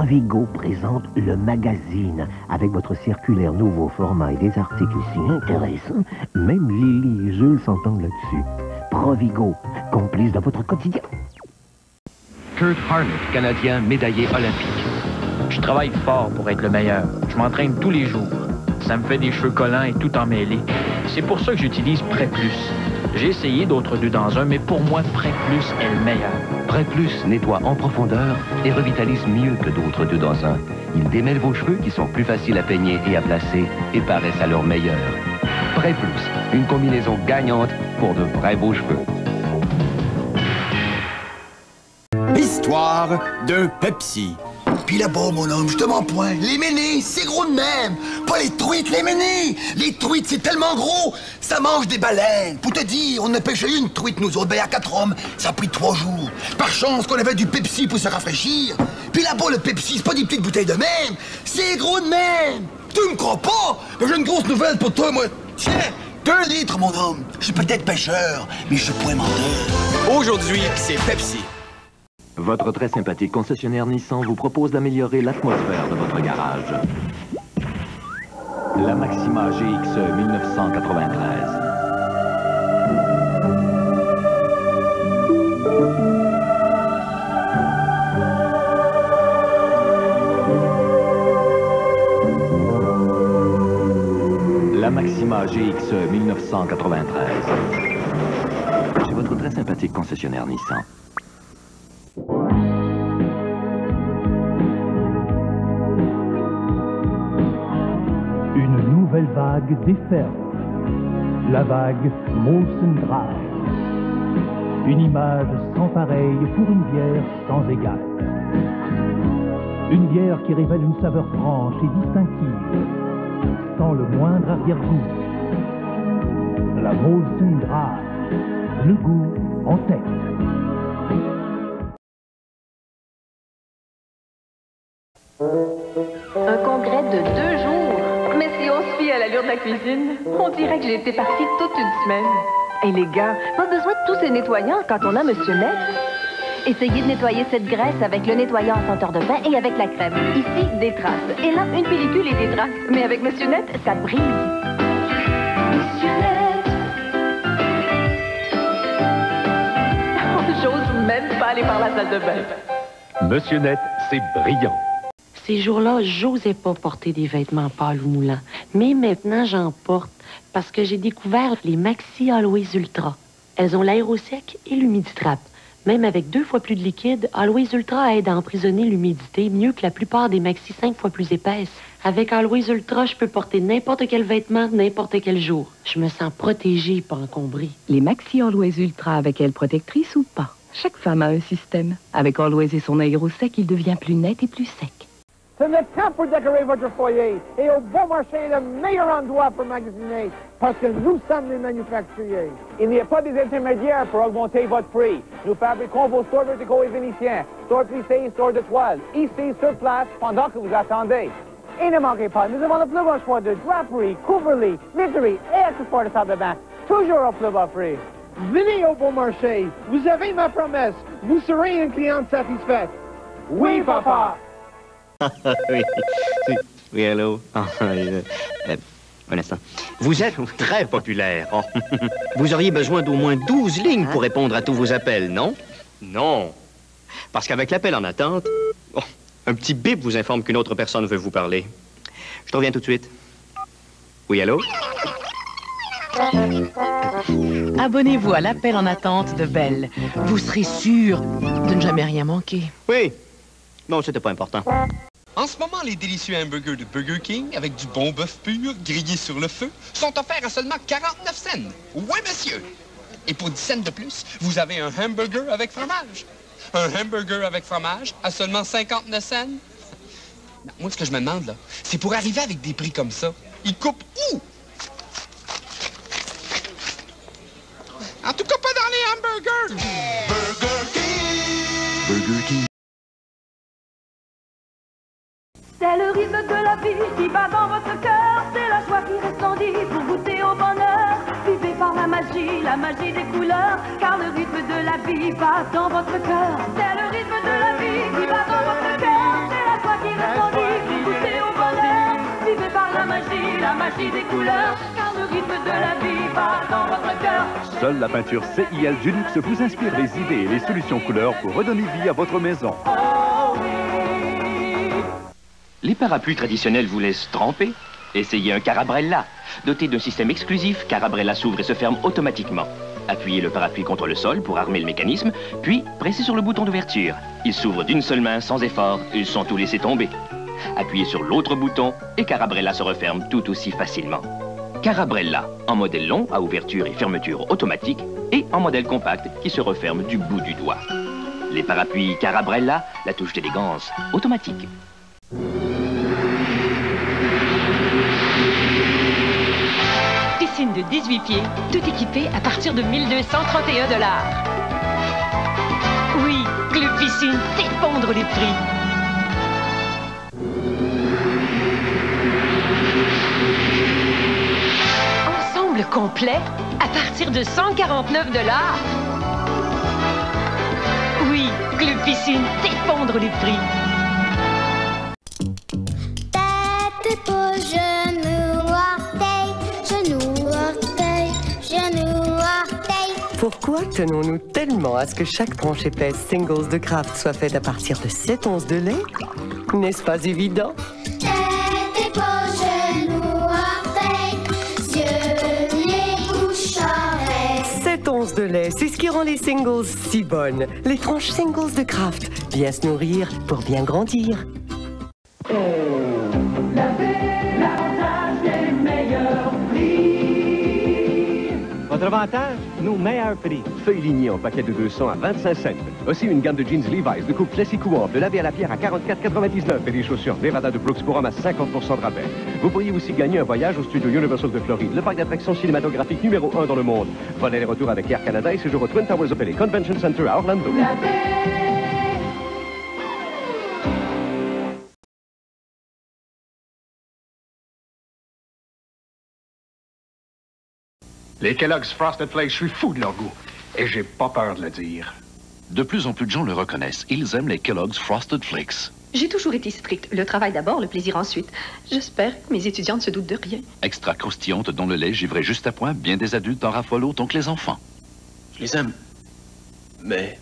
Provigo présente le magazine avec votre circulaire nouveau format et des articles si intéressants, même Lily et Jules s'entendent là-dessus. Provigo, complice de votre quotidien. Kurt Harnett, Canadien médaillé olympique. Je travaille fort pour être le meilleur. Je m'entraîne tous les jours. Ça me fait des cheveux collants et tout emmêlé. C'est pour ça que j'utilise Prêt Plus. J'ai essayé d'autres 2 dans 1, mais pour moi, Prêt Plus est le meilleur. Prêt Plus nettoie en profondeur et revitalise mieux que d'autres 2 dans 1. Il démêle vos cheveux qui sont plus faciles à peigner et à placer et paraissent à leur meilleur. Prêt Plus, une combinaison gagnante pour de vrais beaux cheveux. Histoire d'un Pepsi. Puis là-bas, mon homme, je te mens point. Les ménés, c'est gros de même. Pas les truites, les ménés. Les truites, c'est tellement gros, ça mange des baleines. Pour te dire, on a pêché une truite, nous autres, ben à 4 hommes. Ça a pris 3 jours. Par chance qu'on avait du Pepsi pour se rafraîchir. Puis là-bas, le Pepsi, c'est pas des petites bouteilles de même. C'est gros de même. Tu me crois pas? Ben, j'ai une grosse nouvelle pour toi, moi. Tiens, 2 litres, mon homme. Je suis peut-être pêcheur, mais je suis point menteur. Aujourd'hui, c'est Pepsi. Votre très sympathique concessionnaire Nissan vous propose d'améliorer l'atmosphère de votre garage. La Maxima GX 1993. La Maxima GX 1993. Chez votre très sympathique concessionnaire Nissan. Une nouvelle vague déferle. La vague Molson Dry. Une image sans pareille pour une bière sans égale. Une bière qui révèle une saveur franche et distinctive, sans le moindre arrière-goût. La Molson Dry. Le goût en tête. Un congrès de 2 jours. Mais si on se fie à l'allure de la cuisine, on dirait que j'ai été partie toute une semaine. Et les gars, pas besoin de tous ces nettoyants quand on a Monsieur Net. Essayez de nettoyer cette graisse avec le nettoyant à senteur de pain et avec la crème. Ici, des traces. Et là, une pellicule et des traces. Mais avec Monsieur Net, ça brille. Monsieur Net. J'ose même pas aller par la salle de bain. Monsieur Net, c'est brillant. Ces jours-là, j'osais pas porter des vêtements pâles ou moulants. Mais maintenant, j'en porte parce que j'ai découvert les Maxi Always Ultra. Elles ont l'aérosec et l'humiditrap. Même avec 2 fois plus de liquide, Always Ultra aide à emprisonner l'humidité mieux que la plupart des Maxi 5 fois plus épaisses. Avec Always Ultra, je peux porter n'importe quel vêtement, n'importe quel jour. Je me sens protégée, pas encombrée. Les Maxi Always Ultra avec aile protectrice ou pas. Chaque femme a un système. Avec Always et son aérosec, il devient plus net et plus sec. C'est le temps pour décorer votre foyer. Et au bon marché est le meilleur endroit pour magasiner, parce que nous sommes les manufacturiers. Il n'y a pas des intermédiaires pour augmenter votre prix. Nous fabriquons vos stores verticaux et vénitiens, stores plissés et stores de toile, ici sur place, pendant que vous attendez. Et ne manquez pas, nous avons le plus grand choix de draperie, couvre-lit, literie et accessoires de salle de bain, toujours au plus bas prix. Venez au bon marché. Vous avez ma promesse. Vous serez une cliente satisfaite. Oui, papa. Oui, allô? Un instant. Vous êtes très populaire. Oh. Vous auriez besoin d'au moins 12 lignes pour répondre à tous vos appels, non? Non. Parce qu'avec l'appel en attente, un petit bip vous informe qu'une autre personne veut vous parler. Je te reviens tout de suite. Oui, allô? Abonnez-vous à l'appel en attente de Bell. Vous serez sûr de ne jamais rien manquer. Oui. Non, c'était pas important. En ce moment, les délicieux hamburgers de Burger King, avec du bon bœuf pur, grillé sur le feu, sont offerts à seulement 49 cents. Oui, monsieur! Et pour 10 cents de plus, vous avez un hamburger avec fromage. Un hamburger avec fromage à seulement 59 cents. Moi, ce que je me demande, là, c'est pour arriver avec des prix comme ça, ils coupent où? En tout cas, pas dans les hamburgers! Burger King! Burger King. C'est le rythme de la vie qui bat dans votre cœur. C'est la joie qui resplendit pour goûter au bonheur. Vivez par la magie des couleurs. Car le rythme de la vie bat dans votre cœur. C'est le rythme de la vie qui bat dans votre cœur. C'est la joie la folie, goûtez au bonheur, vivez par la magie des couleurs, car le rythme de la vie bat dans votre cœur. Seule la peinture CIL Dulux vous inspire les idées et les solutions couleurs pour redonner vie à votre maison. Les parapluies traditionnels vous laissent tremper? Essayez un Carabrella. Doté d'un système exclusif, Carabrella s'ouvre et se ferme automatiquement. Appuyez le parapluie contre le sol pour armer le mécanisme, puis pressez sur le bouton d'ouverture. Il s'ouvre d'une seule main sans effort et sans tout laisser tomber. Appuyez sur l'autre bouton et Carabrella se referme tout aussi facilement. Carabrella, en modèle long à ouverture et fermeture automatique et en modèle compact qui se referme du bout du doigt. Les parapluies Carabrella, la touche d'élégance automatique. Piscine de 18 pieds, tout équipé à partir de 1 231 $. Oui, Club Piscine fait fondre les prix. Ensemble complet à partir de 149 $. Oui, Club Piscine fait fondre les prix. Tête, épaules, genoux, orteils. Pourquoi tenons-nous tellement à ce que chaque tranche épaisse Singles de Kraft soit faite à partir de 7 onces de lait? N'est-ce pas évident? Tête, épaules, genoux, orteils, yeux, nez, bouche, oreilles. 7 onces de lait, c'est ce qui rend les Singles si bonnes. Les tranches Singles de Kraft. Bien se nourrir pour bien grandir. Votre avantage, nos meilleurs prix. Feuilles lignées en paquet de 200 à 25 cents. Aussi une gamme de jeans Levi's de coupe classique ou ample, de laver à la pierre à 44,99 et des chaussures Nevada de Brooks pour homme à 50% de rabais. Vous pourriez aussi gagner un voyage au studio Universal de Floride, le parc d'attractions cinématographiques numéro 1 dans le monde. Vol aller-retour avec Air Canada et séjour au Twin Towers Hotel et Convention Center à Orlando. Les Kellogg's Frosted Flakes, je suis fou de leur goût. Et j'ai pas peur de le dire. De plus en plus de gens le reconnaissent. Ils aiment les Kellogg's Frosted Flakes. J'ai toujours été stricte. Le travail d'abord, le plaisir ensuite. J'espère que mes étudiants ne se doutent de rien. Extra croustillante dans le lait, givré juste à point, bien des adultes en raffolent autant que les enfants. Je les aime. Mais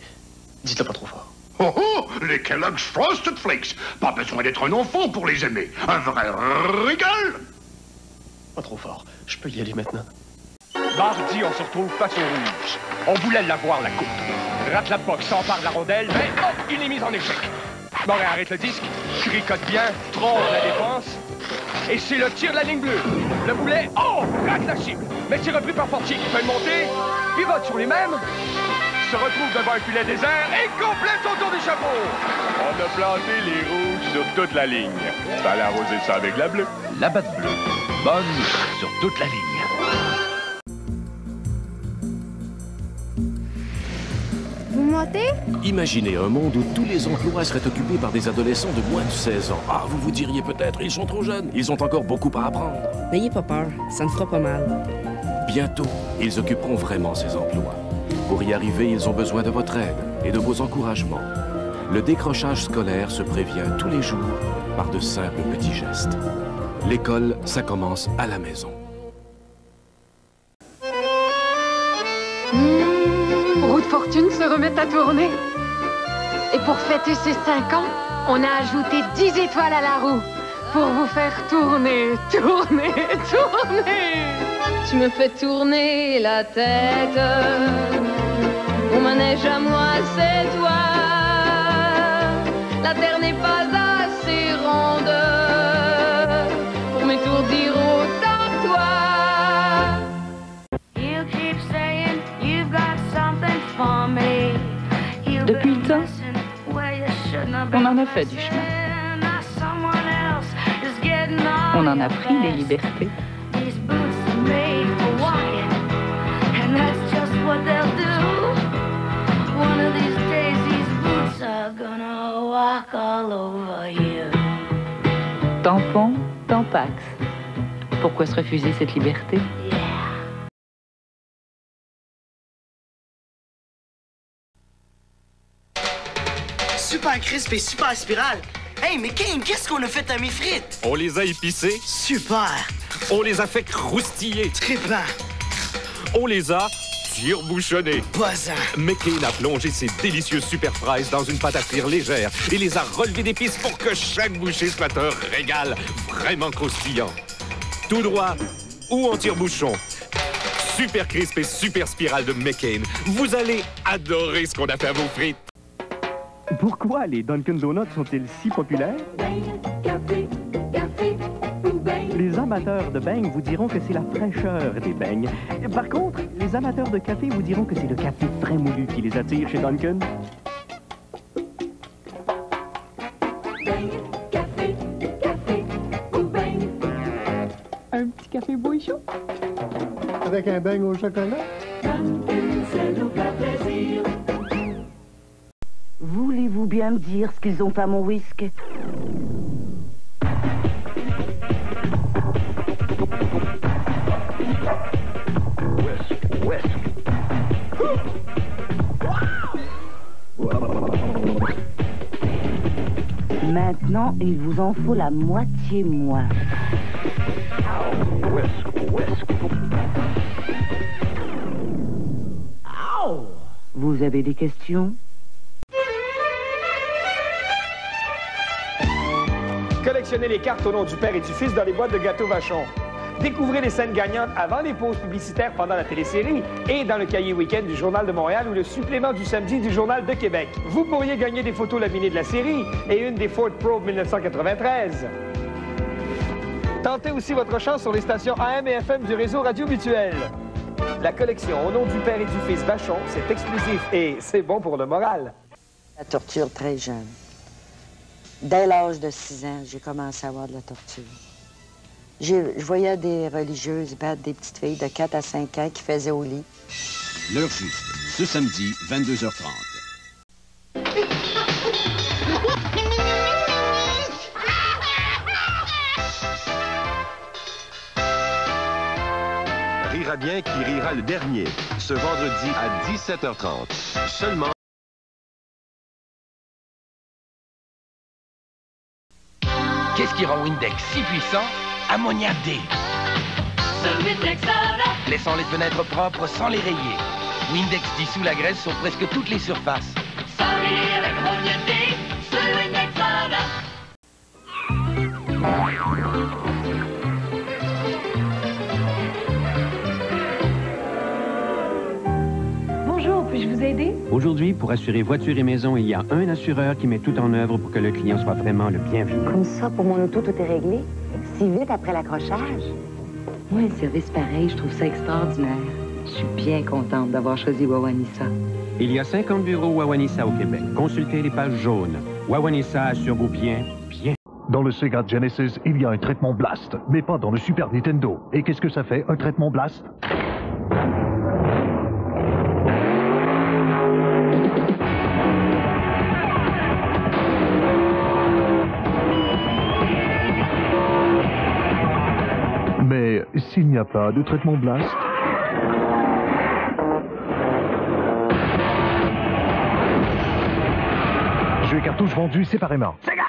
dites-le pas trop fort. Oh oh! Les Kellogg's Frosted Flakes! Pas besoin d'être un enfant pour les aimer. Un vrai régal! Pas trop fort. Je peux y aller maintenant. Mardi, on se retrouve face au rouge. On voulait l'avoir, la coupe. Rate la boxe, s'empare de la rondelle, mais hop, il est mis en échec. Bon, ben, arrête le disque, tricote bien, trompe la défense. Et c'est le tir de la ligne bleue. Le boulet, oh, rate la cible. Mais c'est repris par Fortier qui fait le monter, pivote sur lui-même, se retrouve devant un filet désert et complète son tour du chapeau. On a planté les rouges sur toute la ligne. Fallait arroser ça avec la bleue. La batte bleue, bonne sur toute la ligne. Vous montez? Imaginez un monde où tous les emplois seraient occupés par des adolescents de moins de 16 ans. Ah, vous vous diriez peut-être, ils sont trop jeunes, ils ont encore beaucoup à apprendre. N'ayez pas peur, ça me fera pas mal. Bientôt, ils occuperont vraiment ces emplois. Pour y arriver, ils ont besoin de votre aide et de vos encouragements. Le décrochage scolaire se prévient tous les jours par de simples petits gestes. L'école, ça commence à la maison. Roue de fortune se remet à tourner. Et pour fêter ses 5 ans, on a ajouté 10 étoiles à la roue pour vous faire tourner, tourner, tourner. Tu me fais tourner la tête. Mon manège à moi, c'est toi. La terre n'est pas assez ronde pour m'étourdir autant que toi. Depuis le temps, on en a fait du chemin. On en a pris des libertés. Tampon, Tampax. Pourquoi se refuser cette liberté? Super crisp et super spirale. Hey, mais King, qu'est-ce qu'on a fait à mes frites? On les a épicées. Super! On les a fait croustiller. Trippant! On les a tire-bouchonnées. Buzzant! McCain a plongé ses délicieuses super fries dans une pâte à frire légère et les a relevées d'épices pour que chaque bouchée soit un régal vraiment croustillant. Tout droit ou en tire-bouchon. Super crisp et super spirale de McCain. Vous allez adorer ce qu'on a fait à vos frites. Pourquoi les Dunkin' Donuts sont-ils si populaires? Les amateurs de beignes vous diront que c'est la fraîcheur des beignes. Par contre, les amateurs de café vous diront que c'est le café frais moulu qui les attire chez Dunkin'. Un petit café beau chaud. Avec un beigne au chocolat. Voulez-vous bien me dire ce qu'ils ont fait à mon whisky? Maintenant, il vous en faut la moitié moins. Vous avez des questions? Collectionnez les cartes au nom du Père et du Fils dans les boîtes de gâteaux Vachon. Découvrez les scènes gagnantes avant les pauses publicitaires pendant la télésérie et dans le cahier week-end du Journal de Montréal ou le supplément du samedi du Journal de Québec. Vous pourriez gagner des photos laminées de la série et une des Ford Probe 1993. Tentez aussi votre chance sur les stations AM et FM du réseau Radio Mutuel. La collection au nom du Père et du Fils Vachon, c'est exclusif et c'est bon pour le moral. La torture très jeune. Dès l'âge de 6 ans, j'ai commencé à avoir de la torture. Je voyais des religieuses battre des petites filles de 4 à 5 ans qui faisaient au lit. L'heure juste, ce samedi, 22h30. Rira bien qui rira le dernier, ce vendredi à 17h30. Seulement... Qu'est-ce qui rend Windex si puissant? Ammoniac D. Ce Windex a... Laissant les fenêtres propres sans les rayer. Windex dissout la graisse sur presque toutes les surfaces. Sans rire avec Ammoniac D, ce Windex Bonjour, puis-je vous aider? Aujourd'hui, pour assurer voiture et maison, il y a un assureur qui met tout en œuvre pour que le client soit vraiment le bienvenu. Comme ça, pour mon auto, tout est réglé? Si vite après l'accrochage? Moi, un service pareil, je trouve ça extraordinaire. Je suis bien contente d'avoir choisi Wawanissa. Il y a 50 bureaux Wawanissa au Québec. Consultez les pages jaunes. Wawanissa assure vos biens, bien. Dans le Sega Genesis, il y a un traitement Blast, mais pas dans le Super Nintendo. Et qu'est-ce que ça fait, un traitement Blast? Mais s'il n'y a pas de traitement Blast... Jeux et cartouches vendus séparément. Sega!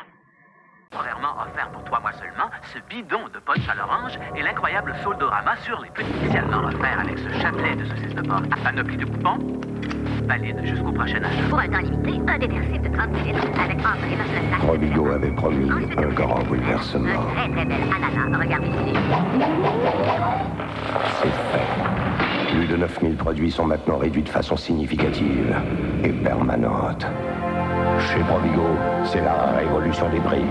Temporairement offert pour 3 mois seulement, ce bidon de punch à l'orange et l'incroyable soldorama sur les petits. Initialement offert avec ce chapelet de saucisse de porc à panoplie de coupons, valide jusqu'au prochain achat. Pour un temps limité, un déversible de 30 litres avec entrée dans le sac. Provigo avait promis un grand bouleversement. Un très très bel ananas, regardez ici. C'est fait. Plus de 9000 produits sont maintenant réduits de façon significative et permanente. Chez Provigo, c'est la révolution des prix.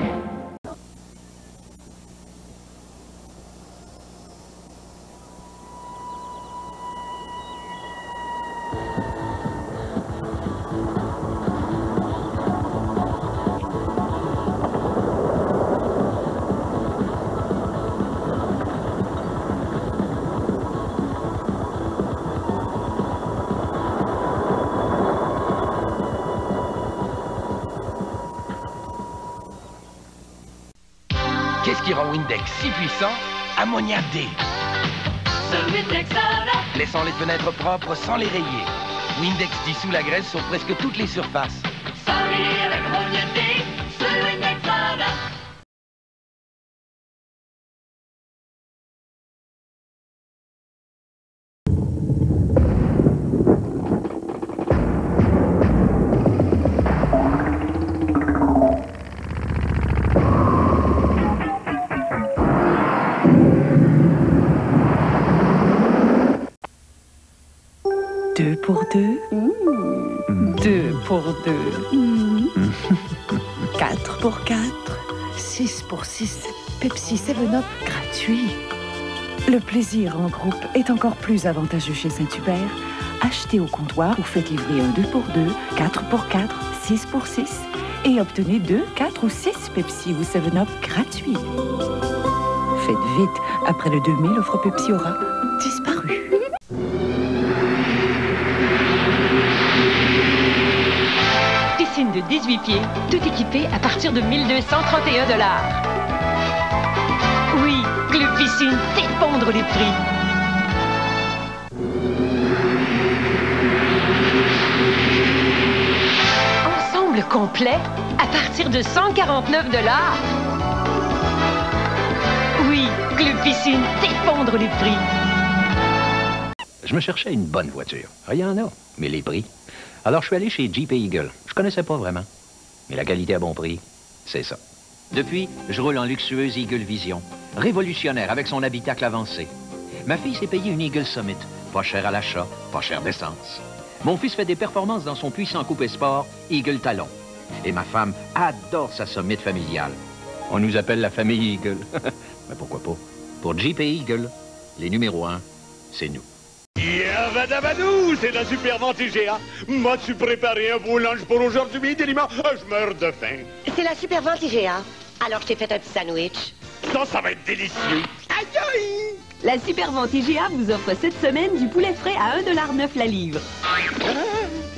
Qu'est-ce qui rend Windex si puissant? Ammoniac D. Ce Windex a... Laissant les fenêtres propres sans les rayer. Windex dissout la graisse sur presque toutes les surfaces. Sans rire avec Ammoniac D, ce Windex a... 2 pour 2. 4 pour 4. 6 pour 6. Pepsi 7-Up gratuit. Le plaisir en groupe est encore plus avantageux chez Saint-Hubert. Achetez au comptoir ou faites livrer un 2 pour 2, 4 pour 4, 6 pour 6 et obtenez 2, 4 ou 6 Pepsi ou 7-Up gratuits. Faites vite, après le 2 mai, l'offre Pepsi aura disparu. Piscine de 18 pieds, tout équipé à partir de 1231 $. Oui, Club Piscine fait fondre les prix. Ensemble complet à partir de 149 $. Oui, Club Piscine fait fondre les prix. Je me cherchais une bonne voiture. Il y en a, mais les prix. Alors je suis allé chez Jeep et Eagle. Je connaissais pas vraiment. Mais la qualité à bon prix, c'est ça. Depuis, je roule en luxueuse Eagle Vision. Révolutionnaire avec son habitacle avancé. Ma fille s'est payée une Eagle Summit. Pas cher à l'achat, pas cher d'essence. Mon fils fait des performances dans son puissant coupé sport Eagle Talon. Et ma femme adore sa Summit familiale. On nous appelle la famille Eagle. Mais pourquoi pas? Pour Jeep et Eagle, les numéros 1, c'est nous. Yavadavadou, c'est la super vente IGA. M'as-tu préparé un beau lunch pour aujourd'hui, Délima? Je meurs de faim. C'est la super vente IGA. Alors je t'ai fait un petit sandwich. Ça va être délicieux. Aïe aïe! La super vente IGA vous offre cette semaine du poulet frais à 1,9 $ la livre.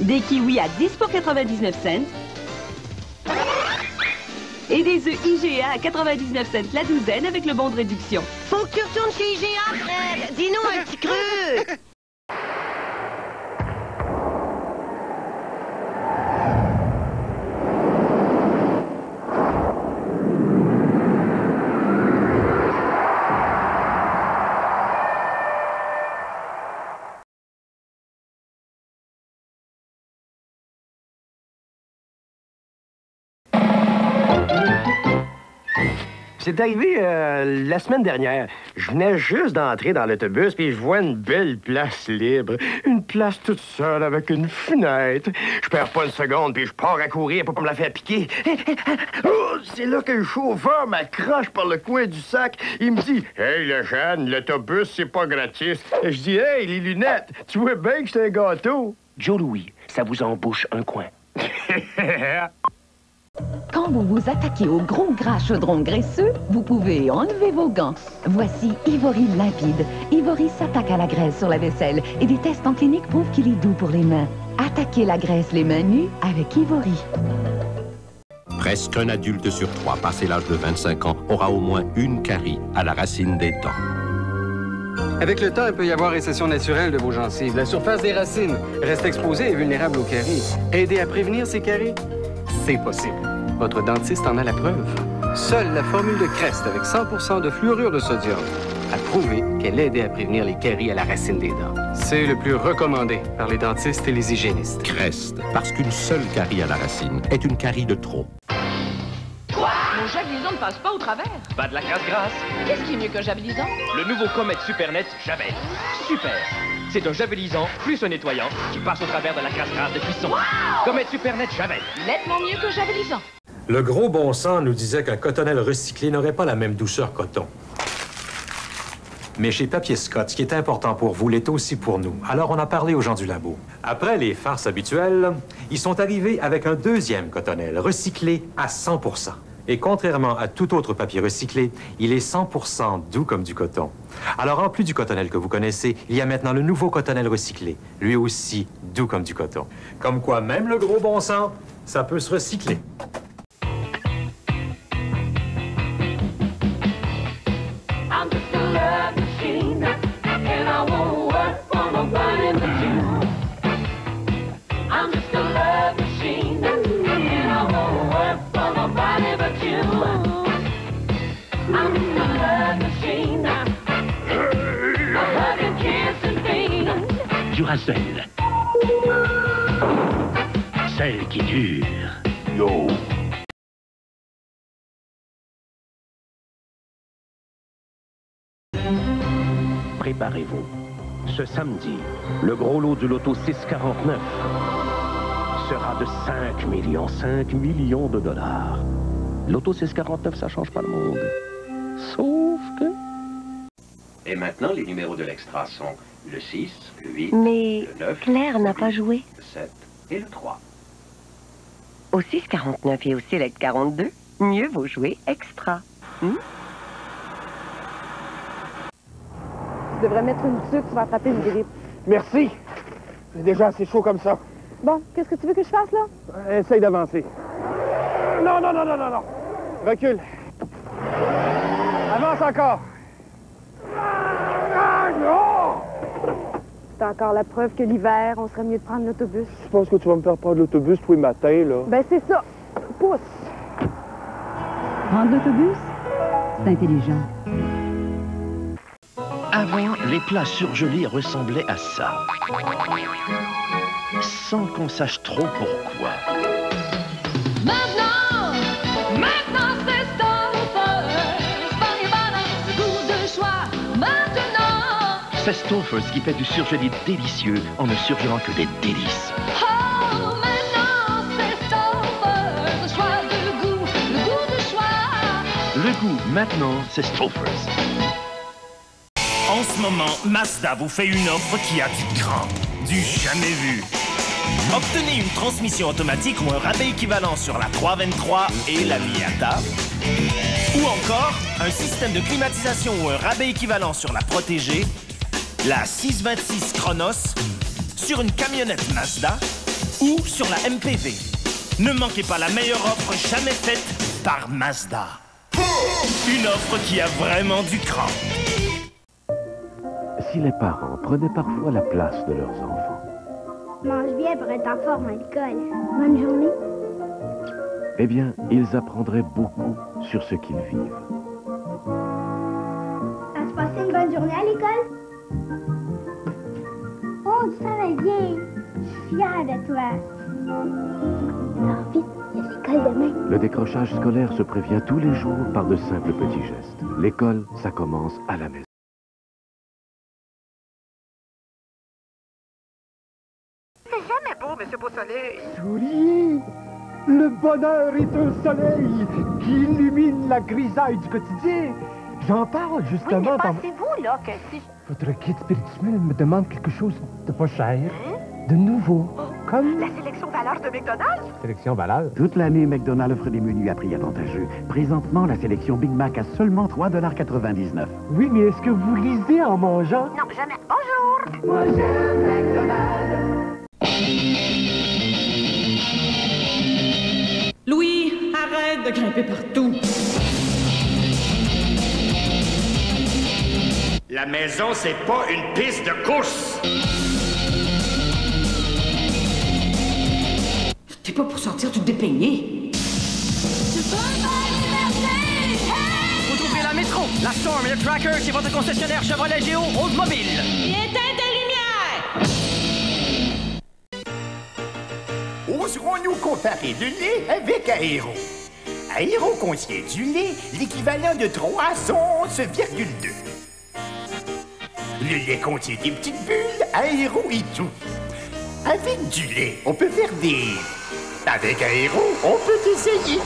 Des kiwis à 10 pour 99 cents. Et des œufs IGA à 99 cents la douzaine avec le bon de réduction. Faut que tu retournes chez IGA, Fred. Dis-nous un petit creux. C'est arrivé la semaine dernière. Je venais juste d'entrer dans l'autobus, puis je vois une belle place libre. Une place toute seule avec une fenêtre. Je perds pas une seconde, puis je pars à courir pour me la faire piquer. Oh, c'est là que le chauffeur m'accroche par le coin du sac. Il me dit « Hey, le Jeanne, l'autobus, c'est pas gratis. » Je dis « Hey, les lunettes, tu vois bien que c'est un gâteau. » Joe Louis, ça vous embouche un coin. Quand vous vous attaquez au gros gras chaudron graisseux, vous pouvez enlever vos gants. Voici Ivory limpide. Ivory s'attaque à la graisse sur la vaisselle et des tests en clinique prouvent qu'il est doux pour les mains. Attaquez la graisse les mains nues avec Ivory. Presque un adulte sur 3, passé l'âge de 25 ans, aura au moins une carie à la racine des dents. Avec le temps, il peut y avoir récession naturelle de vos gencives. La surface des racines reste exposée et vulnérable aux caries. Aider à prévenir ces caries? C'est possible. Votre dentiste en a la preuve. Seule la formule de Crest avec 100% de fluorure de sodium a prouvé qu'elle aidait à prévenir les caries à la racine des dents. C'est le plus recommandé par les dentistes et les hygiénistes. Crest, parce qu'une seule carie à la racine est une carie de trop. Quoi? Mon javelisant ne passe pas au travers. Pas de la crasse-grasse. Qu'est-ce qui est mieux qu'un javelisant? Le nouveau Comet Supernet Javel. Super. C'est un javelisant plus un nettoyant qui passe au travers de la crasse-grasse de cuisson. Wow! Comet Supernet Javel. Nettement mieux qu'un javelisant. Le gros bon sens nous disait qu'un cotonnelle recyclé n'aurait pas la même douceur coton. Mais chez Papier Scott, ce qui est important pour vous l'est aussi pour nous. Alors on a parlé aux gens du labo. Après les farces habituelles, ils sont arrivés avec un deuxième cotonnelle recyclé à 100%. Et contrairement à tout autre papier recyclé, il est 100% doux comme du coton. Alors, en plus du cotonnelle que vous connaissez, il y a maintenant le nouveau cotonnelle recyclé, lui aussi doux comme du coton. Comme quoi, même le gros bon sens, ça peut se recycler. Duracell. Celle qui dure. Yo. Préparez-vous. Ce samedi, le gros lot du loto 649. sera de 5 millions de dollars. L'auto 649, ça change pas le monde. Sauf que... Et maintenant, les numéros de l'extra sont le 6, le 8, Mais le 9, Claire n'a pas joué. le 7 et le 3. Au 649 et au Select 42, mieux vaut jouer extra. Tu devrais mettre une tuque, tu vas attraper une grippe. Merci. C'est déjà assez chaud comme ça. Bon, qu'est-ce que tu veux que je fasse, là? Essaye d'avancer. Non. Recule. Avance encore. C'est encore la preuve que l'hiver, on serait mieux de prendre l'autobus. Je pense que tu vas me faire prendre l'autobus tous les matins, là. Ben, c'est ça. Pousse. Prendre l'autobus, c'est intelligent. Avant, les plats surgelés ressemblaient à ça. Sans qu'on sache trop pourquoi. Maintenant c'est Stouffer's. Paris balance, goût de choix. Maintenant. C'est Stouffer's qui fait du surgelé délicieux en ne surgelant que des délices. Oh, maintenant c'est Stouffer's. Choix de goût, le goût de choix. Le goût, maintenant, c'est Stouffer's. En ce moment, Mazda vous fait une offre qui a du grand, du jamais vu. Obtenez une transmission automatique ou un rabais équivalent sur la 323 et la Miata. Ou encore, un système de climatisation ou un rabais équivalent sur la Protégée, la 626 Chronos, sur une camionnette Mazda ou sur la MPV. Ne manquez pas la meilleure offre jamais faite par Mazda. Une offre qui a vraiment du cran. Si les parents prenaient parfois la place de leurs enfants, Mange bien pour être en forme à l'école. Bonne journée. eh bien, ils apprendraient beaucoup sur ce qu'ils vivent. As-tu passé une bonne journée à l'école? Oh, tu travailles bien. Je suis fière de toi. Alors vite, il y a l'école demain. Le décrochage scolaire se prévient tous les jours par de simples petits gestes. L'école, ça commence à la maison. C'est jamais beau, Monsieur Beau-Soleil. Souriez! Le bonheur est un soleil qui illumine la grisaille du quotidien. J'en parle justement Oui, mais pensez-vous, là, que si... Votre guide spirituel me demande quelque chose de pas cher, de nouveau, comme... La sélection valeur de McDonald's? Sélection valeur. Toute l'année, McDonald's offre des menus à prix avantageux. Présentement, la sélection Big Mac à seulement 3,99 $. Oui, mais est-ce que vous lisez en mangeant? Non, jamais. Bonjour! Moi j'aime McDonald's. Louis, arrête de grimper partout. La maison, c'est pas une piste de course. T'es pas pour sortir tout dépeigné. Vous trouverez la métro, la Storm et le Tracker chez votre concessionnaire Chevrolet Géo Oldsmobile. Éteins tes lumières! Oserons-nous comparer le lait avec Aéro? Aéro contient du lait, l'équivalent de 3 onces,2. Le lait contient des petites bulles, Aéro et tout. Avec du lait, on peut faire des... Avec Aéro, on peut essayer.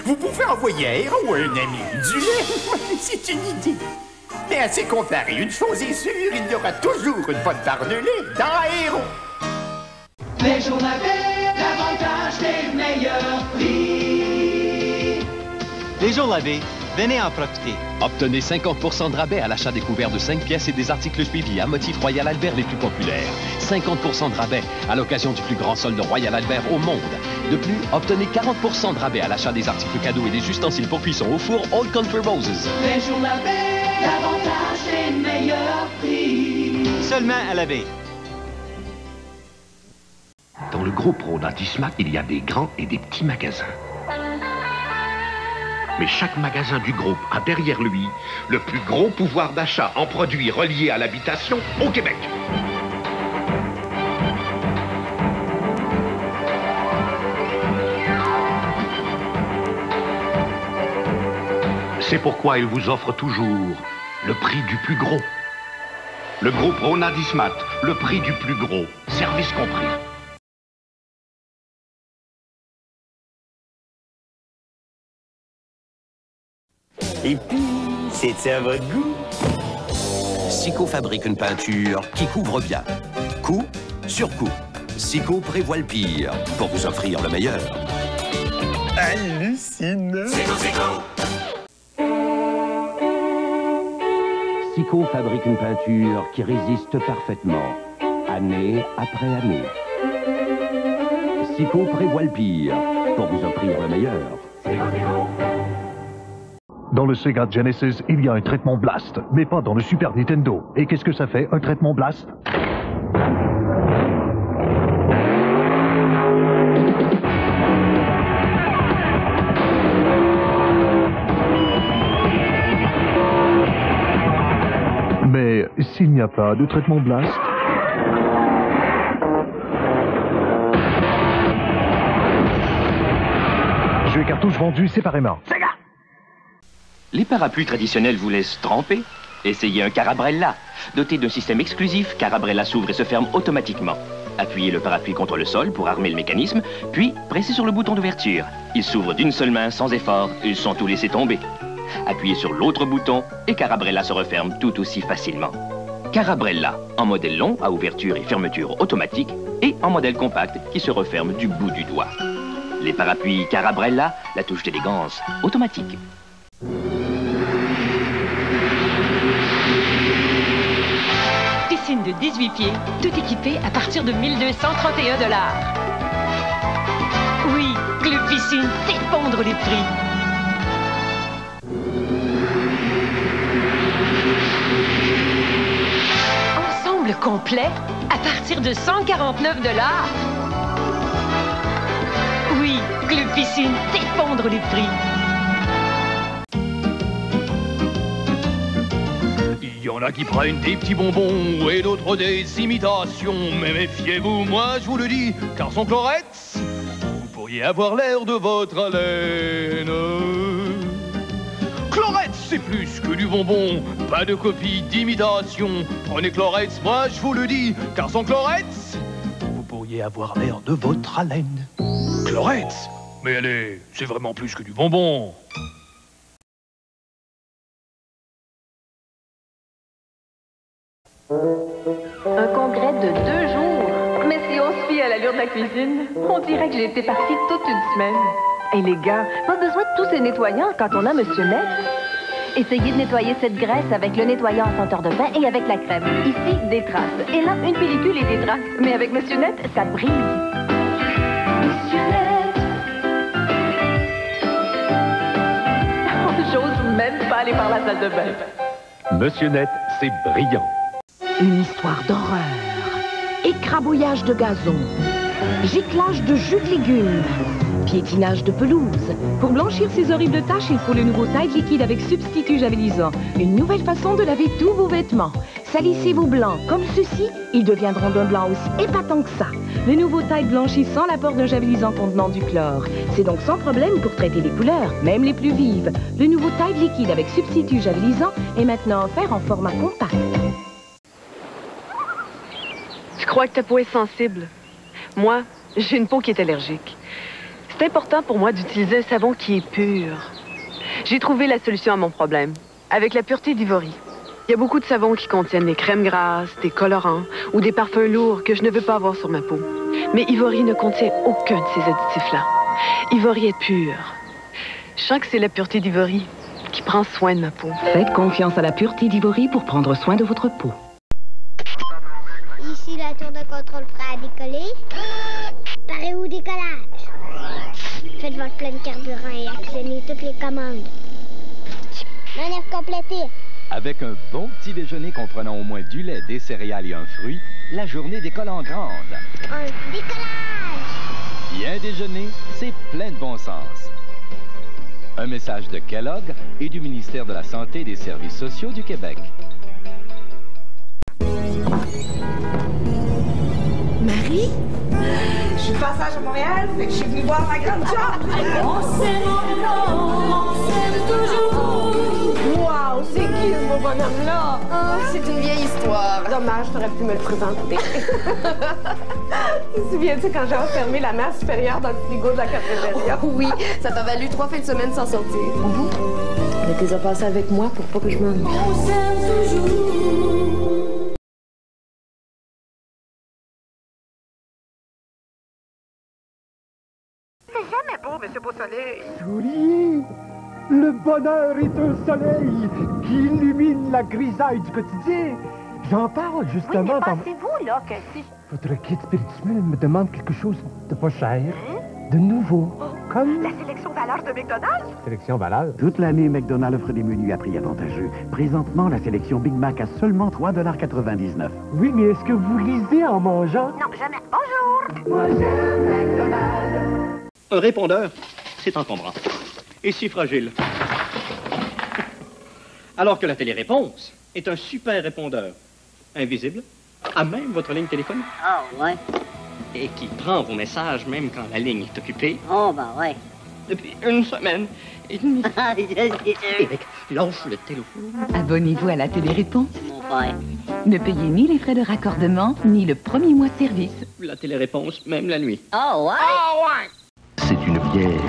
Vous pouvez envoyer Aéro à un ami. Du lait, c'est une idée. Mais à se comparer, une chose est sûre, il y aura toujours une bonne part de lait dans Aéro. Les jours lavés, l'avantage des meilleurs prix. Les jours lavés, venez en profiter. Obtenez 50% de rabais à l'achat des couverts de 5 pièces et des articles suivis à motif Royal Albert les plus populaires. 50% de rabais à l'occasion du plus grand solde Royal Albert au monde. De plus, obtenez 40% de rabais à l'achat des articles cadeaux et des ustensiles pour cuisson au four Old Country Roses. Les jours lavés, l'avantage des meilleurs prix. Seulement à laver. Dans le groupe Rodin-Dismat, il y a des grands et des petits magasins. Mais chaque magasin du groupe a derrière lui le plus gros pouvoir d'achat en produits reliés à l'habitation au Québec. C'est pourquoi il vous offre toujours le prix du plus gros. Le groupe Rodin-Dismat, le prix du plus gros, service compris. Et puis, c'est à votre goût. Sico fabrique une peinture qui couvre bien. Coup sur coup. Sico prévoit le pire pour vous offrir le meilleur. Hallucinant. Sico fabrique une peinture qui résiste parfaitement, année après année. Sico prévoit le pire pour vous offrir le meilleur. Dans le Sega Genesis, il y a un traitement Blast, mais pas dans le Super Nintendo. Et qu'est-ce que ça fait, un traitement Blast? Mais s'il n'y a pas de traitement Blast... Jeux et cartouches vendus séparément. Sega! Les parapluies traditionnels vous laissent tremper? Essayez un Carabrella. Doté d'un système exclusif, Carabrella s'ouvre et se ferme automatiquement. Appuyez le parapluie contre le sol pour armer le mécanisme, puis pressez sur le bouton d'ouverture. Il s'ouvre d'une seule main sans effort et sans tout laisser tomber. Appuyez sur l'autre bouton et Carabrella se referme tout aussi facilement. Carabrella, en modèle long à ouverture et fermeture automatique et en modèle compact qui se referme du bout du doigt. Les parapluies Carabrella, la touche d'élégance automatique. Piscine de 18 pieds, tout équipé à partir de 1231 $. Oui, Club Piscine fait fondre les prix. Ensemble complet à partir de 149 $. Oui, Club Piscine fait fondre les prix. Il y en a qui prennent des petits bonbons et d'autres des imitations. Mais méfiez-vous, moi je vous le dis, car sans Chlorette, vous pourriez avoir l'air de votre haleine. Chlorette, c'est plus que du bonbon, pas de copie d'imitation. Prenez Chlorette, moi je vous le dis, car sans Chlorette, vous pourriez avoir l'air de votre haleine. Chlorette, mais allez, c'est vraiment plus que du bonbon. Un congrès de 2 jours. Mais si on se fie à l'allure de la cuisine, on dirait que j'ai été partie toute une semaine. Et les gars, pas besoin de tous ces nettoyants quand on a Monsieur Net. Essayez de nettoyer cette graisse avec le nettoyant à senteur de pain et avec la crème. Ici, des traces. Et là, une pellicule et des traces. Mais avec Monsieur Net, ça brille. Monsieur Net. J'ose même pas aller par la salle de bain. Monsieur Net, c'est brillant. Une histoire d'horreur, écrabouillage de gazon, giclage de jus de légumes, piétinage de pelouse. Pour blanchir ces horribles taches, il faut le nouveau Tide liquide avec substitut javelisant. Une nouvelle façon de laver tous vos vêtements. Salissez vos blancs comme ceux-ci, ils deviendront d'un blanc aussi épatant que ça. Le nouveau Tide blanchit sans l'apport d'un javelisant contenant du chlore. C'est donc sans problème pour traiter les couleurs, même les plus vives. Le nouveau Tide liquide avec substitut javelisant est maintenant offert en format compact. Je crois que ta peau est sensible. Moi, j'ai une peau qui est allergique. C'est important pour moi d'utiliser un savon qui est pur. J'ai trouvé la solution à mon problème, avec la pureté d'Ivory. Il y a beaucoup de savons qui contiennent des crèmes grasses, des colorants ou des parfums lourds que je ne veux pas avoir sur ma peau. Mais Ivory ne contient aucun de ces additifs-là. Ivory est pur. Je sens que c'est la pureté d'Ivory qui prend soin de ma peau. Faites confiance à la pureté d'Ivory pour prendre soin de votre peau. Ici la tour de contrôle prêt à décoller. Paré au décollage. Faites votre plein de carburant et actionnez toutes les commandes. Manœuvre complétée. Avec un bon petit déjeuner comprenant au moins du lait, des céréales et un fruit, la journée décolle en grande. Un décollage! Bien déjeuner, c'est plein de bon sens. Un message de Kellogg et du ministère de la Santé et des Services sociaux du Québec. Marie? Je suis de passage à Montréal, fait que je suis venue voir ma grande job. On s'aime encore, on s'aime toujours. Wow, c'est qui ce beau bonhomme-là? C'est une vieille histoire. Dommage, t'aurais pu me le présenter. Tu te souviens-tu quand j'ai enfermé la mère supérieure dans le frigo de la cafétéria? Oui, ça t'a valu 3 fins de semaine sans sortir. Mais t'es à passer avec moi pour pas que je m'ennuie. On s'aime toujours. C'est jamais beau, Monsieur Beau-Soleil. Souriez! Le bonheur est un soleil qui illumine la grisaille du quotidien. J'en parle justement Oui, mais pensez-vous, là, que si... Votre guide spirituel me demande quelque chose de pas cher, de nouveau, comme... La sélection valeur de McDonald's? Sélection valeur? Toute l'année, McDonald's offre des menus à prix avantageux. Présentement, la sélection Big Mac à seulement 3,99 $. Oui, mais est-ce que vous lisez en mangeant? Non, jamais. Bonjour! Moi, j'aime McDonald's. Un répondeur, c'est encombrant. Et si fragile. Alors que la téléréponse est un super répondeur. Invisible, à même votre ligne téléphonique. Ah, ouais. Et qui prend vos messages même quand la ligne est occupée. Oh, ben ouais. Depuis une semaine et demie. Eric, lâche le téléphone. Abonnez-vous à la téléréponse. Mon père. Ne payez ni les frais de raccordement, ni le premier mois de service. La téléréponse, même la nuit. Oh, ouais. Oh, ouais. C'est une bière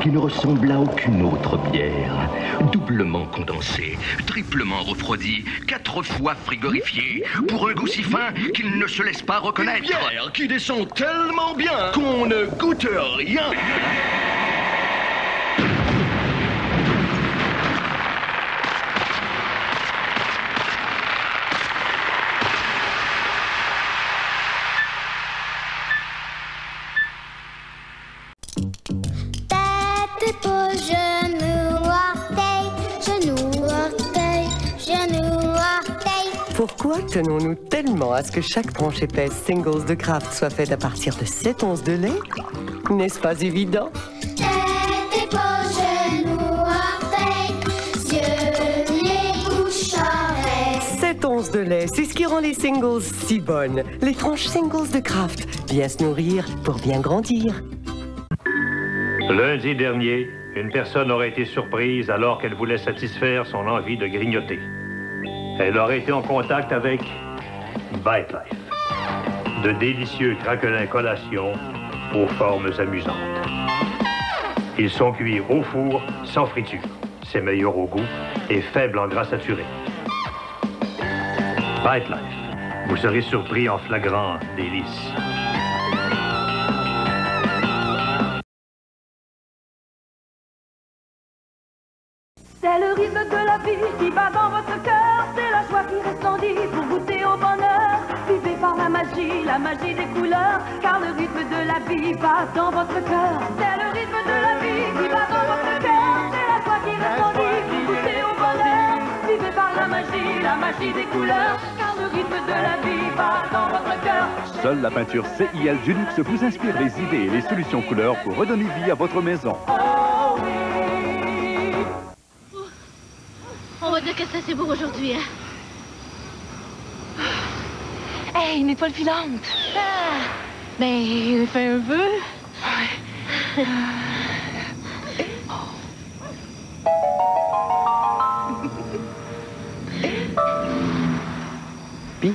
qui ne ressemble à aucune autre bière. Doublement condensée, triplement refroidie, 4 fois frigorifiée, pour un goût si fin qu'il ne se laisse pas reconnaître. Une bière qui descend tellement bien qu'on ne goûte rien. Pourquoi tenons-nous tellement à ce que chaque tranche épaisse Singles de Kraft soit faite à partir de 7 onces de lait? N'est-ce pas évident? 7 onces de lait, c'est ce qui rend les Singles si bonnes. Les tranches Singles de Kraft. Bien se nourrir pour bien grandir. Lundi dernier, une personne aurait été surprise alors qu'elle voulait satisfaire son envie de grignoter. Elle aurait été en contact avec Bite Life. De délicieux craquelins collations aux formes amusantes. Ils sont cuits au four, sans friture. C'est meilleur au goût et faible en gras saturé. Bite Life. Vous serez surpris en flagrant délice. C'est le rythme de la vie qui bat dans votre cœur. C'est la joie qui resplendit pour goûter au bonheur. Vivez par la magie des couleurs. Car le rythme de la vie bat dans votre cœur. C'est le rythme de la vie qui bat dans votre cœur. C'est la joie qui resplendit pour goûter au bonheur. Vivez par la magie des couleurs. Car le rythme de la vie bat dans votre cœur. Seule la peinture CIL Dulux vous inspire les idées et les solutions couleurs pour redonner vie à votre maison. On va dire que ça c'est beau aujourd'hui, hein? Hey, une étoile filante! Ah, ben, fais un peu. Puis,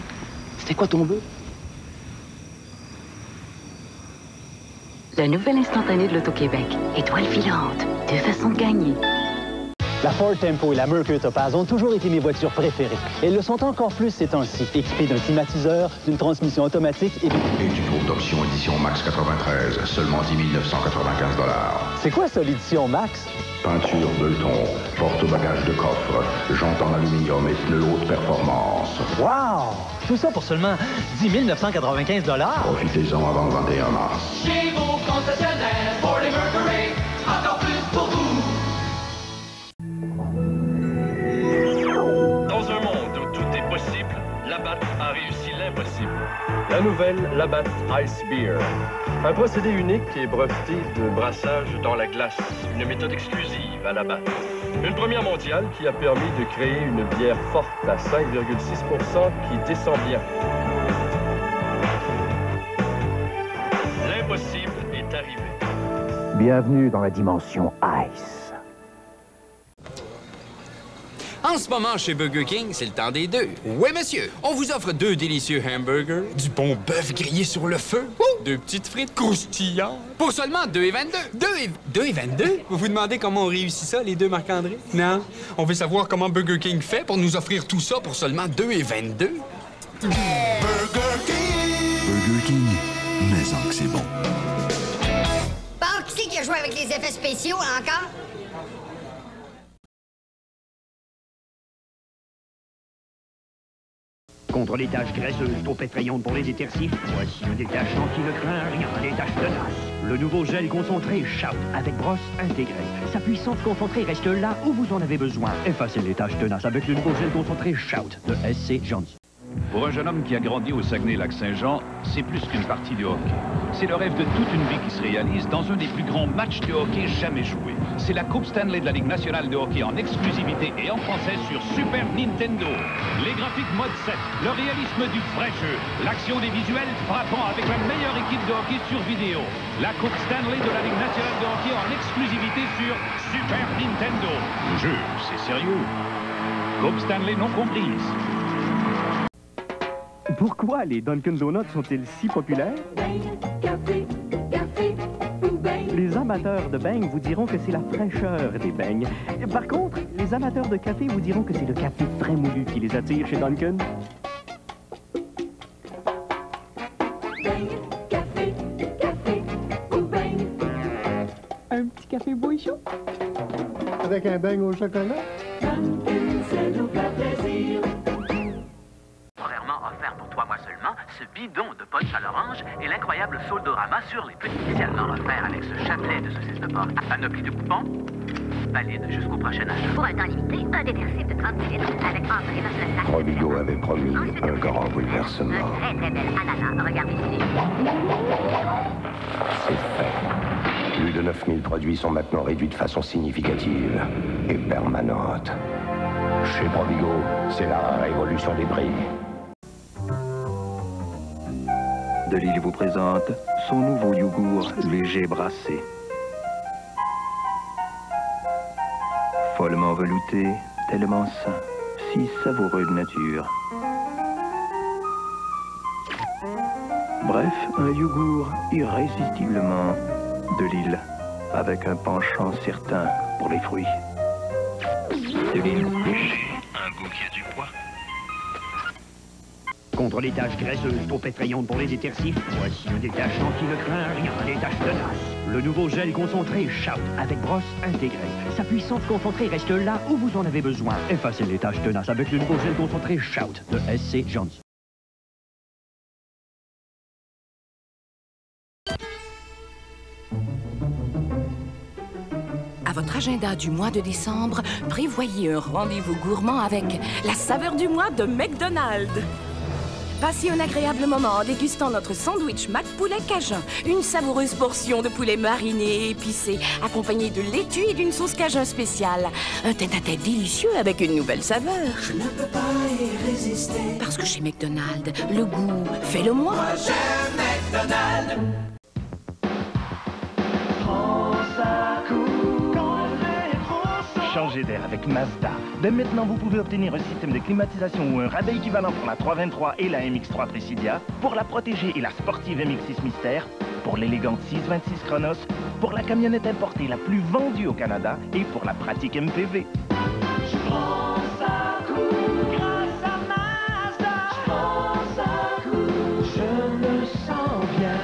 c'était quoi ton vœu? Le nouvel instantané de l'Auto-Québec. Étoile filante. 2 façons de gagner. La Ford Tempo et la Mercury Topaz ont toujours été mes voitures préférées. Et elles le sont encore plus ces temps-ci. Équipées d'un climatiseur, d'une transmission automatique et d'une courte option édition Max 93, seulement 10 995 $. C'est quoi ça, l'édition Max? Peinture Belton, porte-bagages de coffre, jantes en aluminium et pneus haute performance. Wow! Tout ça pour seulement 10 995 $. Profitez-en avant le 21 mars. Chez vos concessionnaires, Ford et Mercury, encore plus pour vous. Dans un monde où tout est possible, Labatt a réussi l'impossible. La nouvelle Labatt Ice Beer. Un procédé unique et breveté de brassage dans la glace. Une méthode exclusive à Labatt. Une première mondiale qui a permis de créer une bière forte à 5,6% qui descend bien. L'impossible est arrivé. Bienvenue dans la dimension Ice. En ce moment, chez Burger King, c'est le temps des deux. Oui, monsieur. On vous offre 2 délicieux hamburgers, du bon bœuf grillé sur le feu, 2 petites frites croustillantes, pour seulement 2,22. 2,22? Vous vous demandez comment on réussit ça, les deux Marc-André? Non. On veut savoir comment Burger King fait pour nous offrir tout ça pour seulement 2,22. Burger King, mais en que c'est bon. Bon, qui c'est qui a joué avec les effets spéciaux encore? Contre les taches graisseuses trop effrayantes pour les détercifs, voici un détachant qui ne craint rien, les taches tenaces. Le nouveau gel concentré Shout avec brosse intégrée. Sa puissance concentrée reste là où vous en avez besoin. Effacez les taches tenaces avec le nouveau gel concentré Shout de SC Johnson. Pour un jeune homme qui a grandi au Saguenay-Lac-Saint-Jean, c'est plus qu'une partie de hockey. C'est le rêve de toute une vie qui se réalise dans un des plus grands matchs de hockey jamais joués. C'est la Coupe Stanley de la Ligue nationale de hockey en exclusivité et en français sur Super Nintendo. Les graphiques mode 7, le réalisme du vrai jeu, l'action des visuels frappants avec la meilleure équipe de hockey sur vidéo. La Coupe Stanley de la Ligue nationale de hockey en exclusivité sur Super Nintendo. Le jeu, c'est sérieux. Coupe Stanley non comprise. Pourquoi les Dunkin' Donuts sont-ils si populaires? Les amateurs de beignes vous diront que c'est la fraîcheur des beignes. Par contre, les amateurs de café vous diront que c'est le café très moulu qui les attire chez Dunkin'. Un petit café beau et chaud. Avec un beigne au chocolat. C'est nous faire plaisir. Offert pour 3 mois seulement, ce bidon de punch à l'orange et l'incroyable Soldorama sur les petits spécialement offert avec ce chapelet de saucisse de porc. Panoplie de coupons, valide jusqu'au prochain achat. Pour un temps limité, un détergif de 30 litres avec entrée dans le sac. Provigo avait promis un grand bouleversement. Très très belle ananas, regardez ici. C'est fait. Plus de 9000 produits sont maintenant réduits de façon significative et permanente. Chez Provigo, c'est la révolution des prix. Delille vous présente son nouveau yogourt léger brassé. Follement velouté, tellement sain, si savoureux de nature. Bref, un yogourt irrésistiblement Delille, avec un penchant certain pour les fruits. Delille léger, un goût qui a du poids. Contre les taches graisseuses trop effrayantes pour les détergifs, voici un détachant qui ne craint rien, les taches tenaces. Le nouveau gel concentré Shout avec brosse intégrée. Sa puissance concentrée reste là où vous en avez besoin. Effacez les taches tenaces avec le nouveau gel concentré Shout de SC Johnson. À votre agenda du mois de décembre, prévoyez un rendez-vous gourmand avec la saveur du mois de McDonald's. Passez un agréable moment en dégustant notre sandwich Mac Poulet Cajun. Une savoureuse portion de poulet mariné et épicé, accompagnée de laitue et d'une sauce Cajun spéciale. Un tête-à-tête délicieux avec une nouvelle saveur. Je ne peux pas y résister. Parce que chez McDonald's, le goût fait le moi. Moi j'aime McDonald's. Changez d'air avec Mazda. Dès maintenant, vous pouvez obtenir un système de climatisation ou un rabais équivalent pour la 323 et la MX3 Presidia, pour la protégée et la sportive MX6 Mystère, pour l'élégante 626 Chronos, pour la camionnette importée la plus vendue au Canada et pour la pratique MPV. Je pense à coup grâce à Mazda. Je pense à coup, je me sens bien.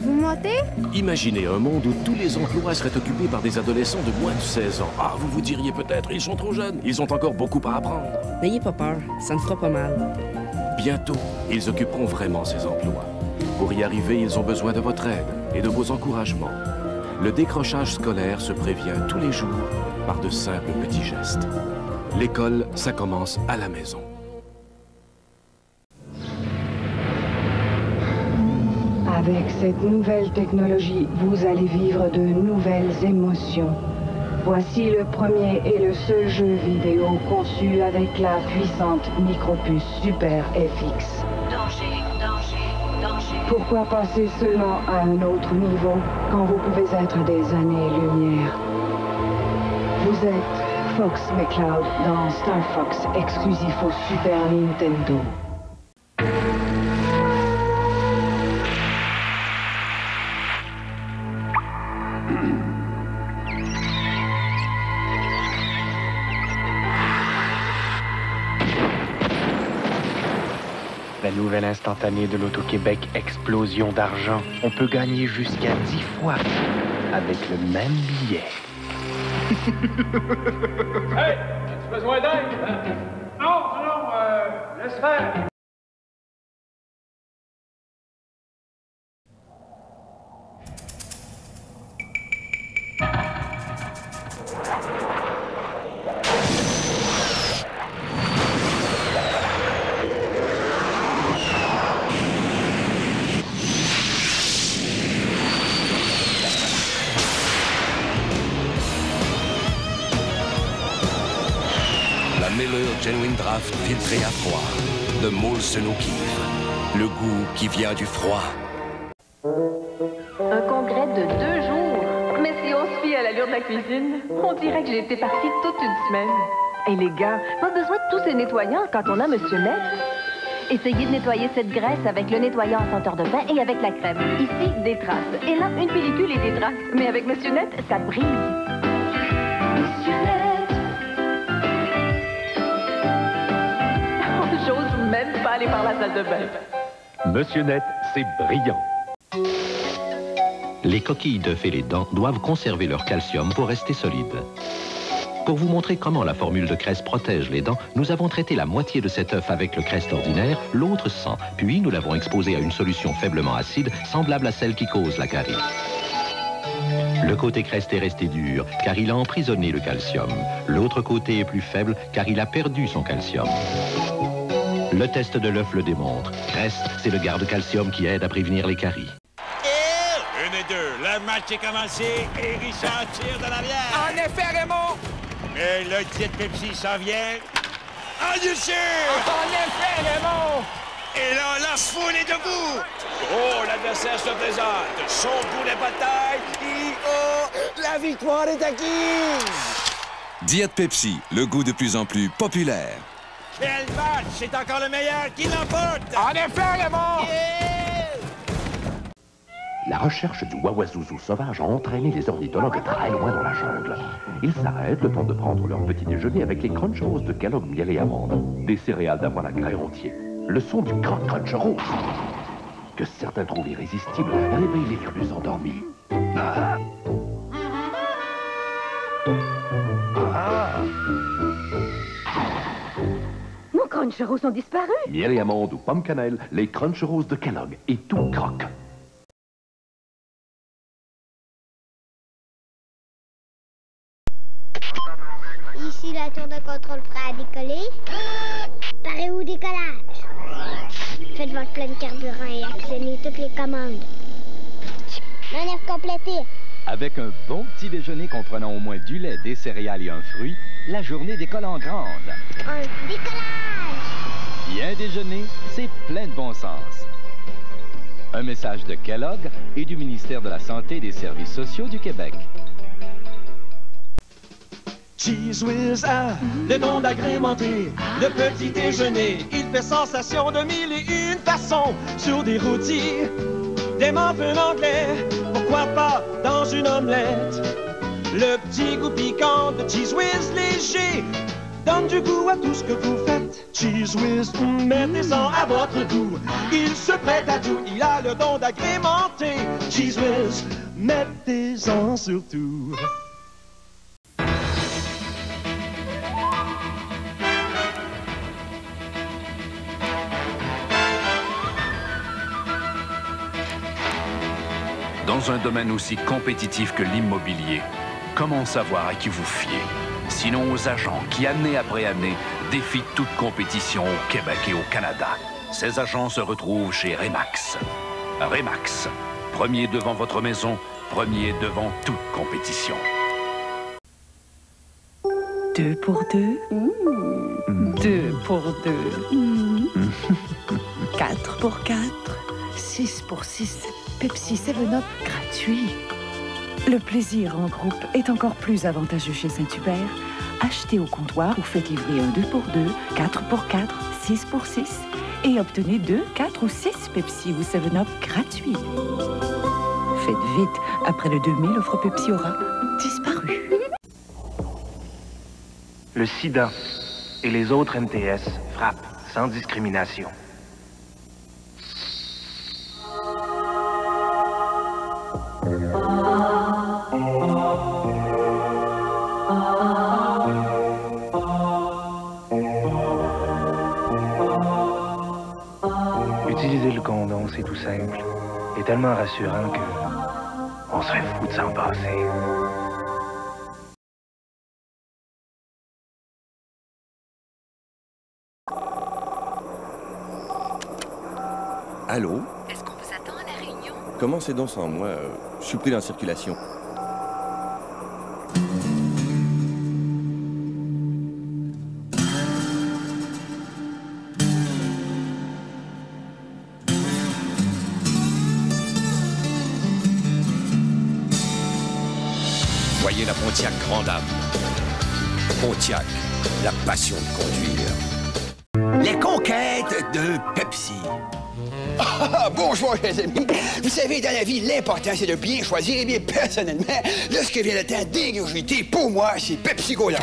Vous montez? Imaginez un monde où tous les emplois seraient occupés par des adolescents de moins de 16 ans. Ah, vous vous diriez peut-être, ils sont trop jeunes, ils ont encore beaucoup à apprendre. N'ayez pas peur, ça ne fera pas mal. Bientôt, ils occuperont vraiment ces emplois. Pour y arriver, ils ont besoin de votre aide et de vos encouragements. Le décrochage scolaire se prévient tous les jours par de simples petits gestes. L'école, ça commence à la maison. Avec cette nouvelle technologie, vous allez vivre de nouvelles émotions. Voici le premier et le seul jeu vidéo conçu avec la puissante micropuce Super FX. Danger, danger, danger. Pourquoi passer seulement à un autre niveau quand vous pouvez être des années-lumière? Vous êtes Fox McCloud dans Star Fox, exclusif au Super Nintendo. La nouvelle instantanée de l'Auto-Québec Explosion d'argent. On peut gagner jusqu'à 10 fois avec le même billet. Hey! As-tu besoin d'aide? Non, laisse faire. Miller Genuine Draft filtré à froid de Molson O'Keeffe. Le goût qui vient du froid. Un congrès de 2 jours. Mais si on se fie à l'allure de la cuisine, on dirait que j'ai été partie toute une semaine. Et les gars, pas besoin de tous ces nettoyants quand on a Monsieur Net. Essayez de nettoyer cette graisse avec le nettoyant en senteur de pain et avec la crème. Ici, des traces. Et là, une pellicule et des traces. Mais avec Monsieur Net, ça brise. Monsieur Net. J'ose même pas aller par la salle de bain. Monsieur Net, c'est brillant. Les coquilles d'œufs et les dents doivent conserver leur calcium pour rester solides. Pour vous montrer comment la formule de Crest protège les dents, nous avons traité la moitié de cet œuf avec le Crest ordinaire, l'autre sans. Puis nous l'avons exposé à une solution faiblement acide, semblable à celle qui cause la carie. Le côté Crest est resté dur, car il a emprisonné le calcium. L'autre côté est plus faible, car il a perdu son calcium. Le test de l'œuf le démontre. Crest, c'est le garde-calcium qui aide à prévenir les caries. Et 1 et 2, le match est commencé et Richard tire de l'arrière. En effet, Raymond! Mais le Diet Pepsi s'en vient. En dessus! En effet, Raymond! Et là, Lars-Foul est debout. Oh, l'adversaire se présente. Son coup de bataille. Et oh, la victoire est acquise. Diet Pepsi, le goût de plus en plus populaire. Quel match! C'est encore le meilleur qui l'emporte! En effet, Raymond! La recherche du Wawazouzou sauvage a entraîné les ornithologues très loin dans la jungle. Ils s'arrêtent le temps de prendre leur petit déjeuner avec les Crunch Roses de Kellogg Miel et Amandes. Des céréales d'avoine à grains entiers. Le son du grand Crunch Rose, que certains trouvent irrésistible, réveille les furieux endormis. Ah. Ah. Nos Crunch Roses ont disparu. Miel et amandes ou pomme cannelle, les Crunch Roses de Kellogg et tout croque. Ici la tour de contrôle prêt à décoller. Paré au décollage. Faites votre plein de carburant et actionnez toutes les commandes. Manœuvre complétée. Avec un bon petit déjeuner comprenant au moins du lait, des céréales et un fruit, la journée décolle en grande. Un décollage! Bien déjeuner, c'est plein de bon sens. Un message de Kellogg et du ministère de la Santé et des Services sociaux du Québec. Cheese Whiz a le don d'agrémenter le petit déjeuner. Il fait sensation de 1001 façons sur des rôtis, des muffins anglais, pourquoi pas dans une omelette. Le petit goût piquant de Cheese Whiz léger donne du goût à tout ce que vous faites. Cheese Whiz, mettez-en à votre goût. Il se prête à tout, il a le don d'agrémenter. Cheese Whiz, mettez-en surtout. Dans un domaine aussi compétitif que l'immobilier, comment savoir à qui vous fier? Sinon aux agents qui, année après année, défient toute compétition au Québec et au Canada. Ces agents se retrouvent chez Remax. Remax, premier devant votre maison, premier devant toute compétition. 2 pour 2. 2 pour 2. 4 pour 4. 6 pour 6, Pepsi 7-Up gratuit. Le plaisir en groupe est encore plus avantageux chez Saint-Hubert. Achetez au comptoir ou faites livrer un 2 pour 2, 4 pour 4, 6 pour 6 et obtenez 2, 4 ou 6 Pepsi ou 7-Up gratuits. Faites vite, après le 2 mai, l'offre Pepsi aura disparu. Le sida et les autres MTS frappent sans discrimination. Utiliser le condom, c'est tout simple et tellement rassurant que on serait fou de s'en passer. Allô? Est-ce qu'on vous attend à la réunion? Comment c'est donc sans moi? Je suis pris dans la circulation. Voyez la Pontiac Grand Dame. Pontiac, la passion de conduire. Les conquêtes de Pepsi. Ah, bonjour, les amis. Vous savez, dans la vie, l'important, c'est de bien choisir. Et bien, personnellement, lorsque vient le temps d'ingurgiter, pour moi, c'est Pepsi Cola.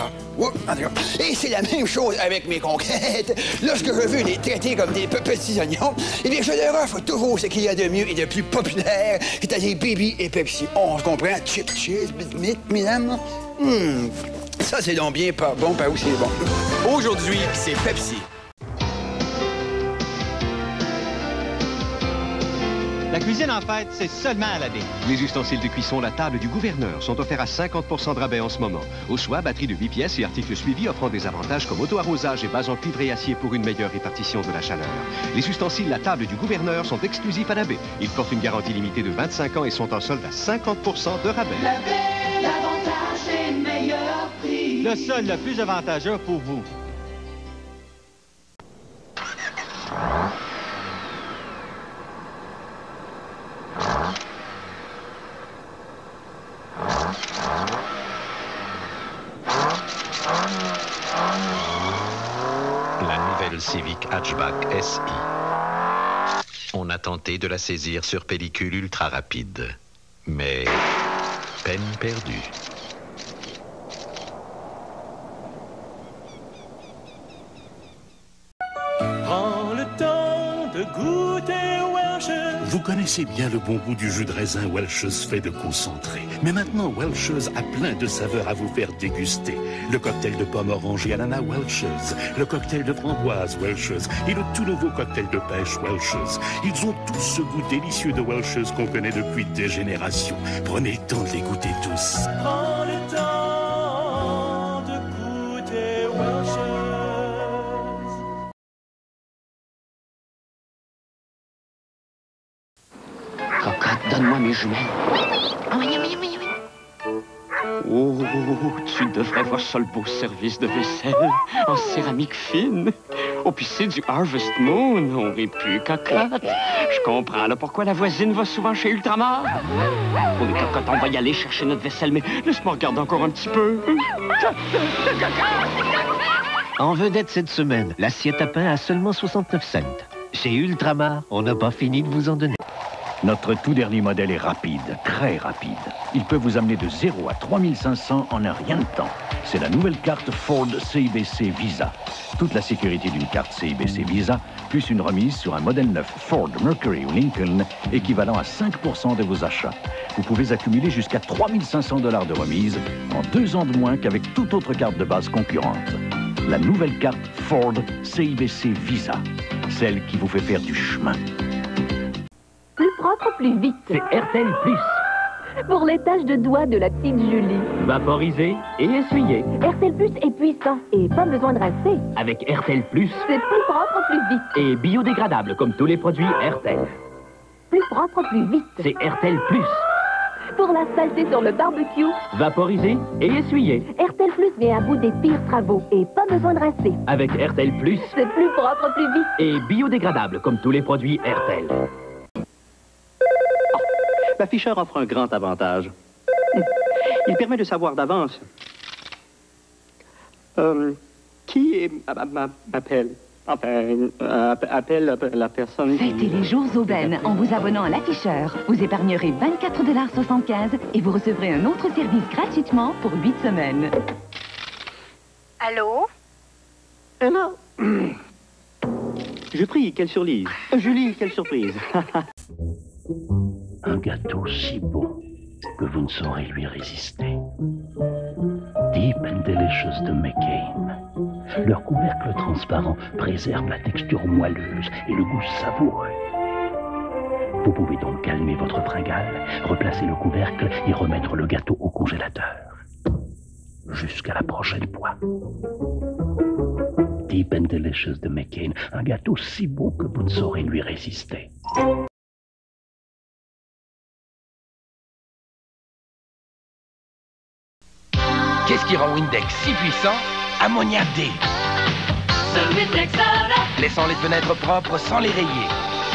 Et c'est la même chose avec mes conquêtes. Lorsque je veux les traiter comme des petits oignons, eh bien, je leur offre toujours ce qu'il y a de mieux et de plus populaire, c'est-à-dire Baby et Pepsi. On se comprend? Chip, cheese, mesdames. Ça, c'est donc bien pas bon, par où c'est bon. Aujourd'hui, c'est Pepsi. La cuisine en fête, c'est seulement à la baie. Les ustensiles de cuisson La Table du Gouverneur sont offerts à 50% de rabais en ce moment. Au choix, batterie de 8 pièces et articles suivis offrant des avantages comme auto-arrosage et base en cuivre et acier pour une meilleure répartition de la chaleur. Les ustensiles La Table du Gouverneur sont exclusifs à la baie. Ils portent une garantie limitée de 25 ans et sont en solde à 50% de rabais. La baie, l'avantage et meilleur prix. Le seul le plus avantageux pour vous. Civic Hatchback SI. On a tenté de la saisir sur pellicule ultra rapide, mais peine perdue. Prends le temps de goûter Welch's. Vous connaissez bien le bon goût du jus de raisin Welch's fait de concentré. Mais maintenant, Welch's a plein de saveurs à vous faire déguster. Le cocktail de pommes orange et ananas Welch's, le cocktail de framboise Welch's et le tout nouveau cocktail de pêche Welch's. Ils ont tous ce goût délicieux de Welch's qu'on connaît depuis des générations. Prenez le temps de les goûter tous. Prends le temps de goûter Welch's. Cocotte, donne-moi mes jumelles. Oh, tu devrais voir ça, le beau service de vaisselle en céramique fine. Oh, puis c'est du Harvest Moon, on rit plus, cocotte. Je comprends là pourquoi la voisine va souvent chez Ultramar. Oh, les cocottes, on va y aller chercher notre vaisselle, mais laisse-moi regarder encore un petit peu. En vedette cette semaine, l'assiette à pain à seulement 69 cents. Chez Ultramar, on n'a pas fini de vous en donner. Notre tout dernier modèle est rapide, très rapide. Il peut vous amener de 0 à 3500 en un rien de temps. C'est la nouvelle carte Ford CIBC Visa. Toute la sécurité d'une carte CIBC Visa, plus une remise sur un modèle neuf Ford, Mercury ou Lincoln, équivalent à 5% de vos achats. Vous pouvez accumuler jusqu'à 3500 $ de remise en 2 ans de moins qu'avec toute autre carte de base concurrente. La nouvelle carte Ford CIBC Visa, celle qui vous fait faire du chemin. Plus propre, plus vite. C'est RTL Plus. Pour les taches de doigts de la petite Julie. Vaporiser et essuyer. RTL Plus est puissant et pas besoin de rincer. Avec RTL Plus. C'est plus propre, plus vite. Et biodégradable comme tous les produits RTL. Plus propre, plus vite. C'est RTL Plus. Pour la saleté sur le barbecue. Vaporiser et essuyer. RTL Plus vient à bout des pires travaux et pas besoin de rincer. Avec RTL Plus. C'est plus propre, plus vite. Et biodégradable comme tous les produits RTL. L'afficheur offre un grand avantage. Il permet de savoir d'avance qui m'appelle. Enfin, appelle la personne... Fêtez les jours aubaines en vous abonnant à l'afficheur. Vous épargnerez 24,75 $ et vous recevrez un autre service gratuitement pour 8 semaines. Allô? Emma? Je prie, quelle surprise. Julie, quelle surprise. Un gâteau si beau que vous ne saurez lui résister. Deep and Delicious de McCain. Leur couvercle transparent préserve la texture moelleuse et le goût savoureux. Vous pouvez donc calmer votre fringale, replacer le couvercle et remettre le gâteau au congélateur. Jusqu'à la prochaine fois. Deep and Delicious de McCain, un gâteau si beau que vous ne saurez lui résister. Qu'est-ce qui rend Windex si puissant? Ammoniac D. Laissant les fenêtres propres sans les rayer.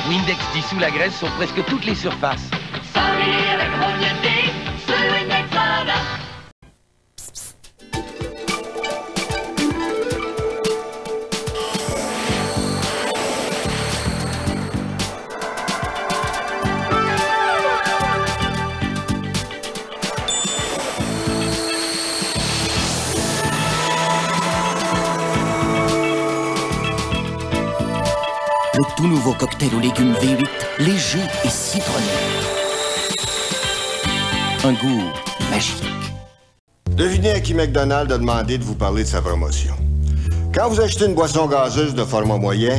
Windex dissout la graisse sur presque toutes les surfaces. Avec Ammoniac D, c'est Windex Soda. Le tout nouveau cocktail aux légumes V8, léger et citronné. Un goût magique. Devinez à qui McDonald's a demandé de vous parler de sa promotion. Quand vous achetez une boisson gazeuse de format moyen,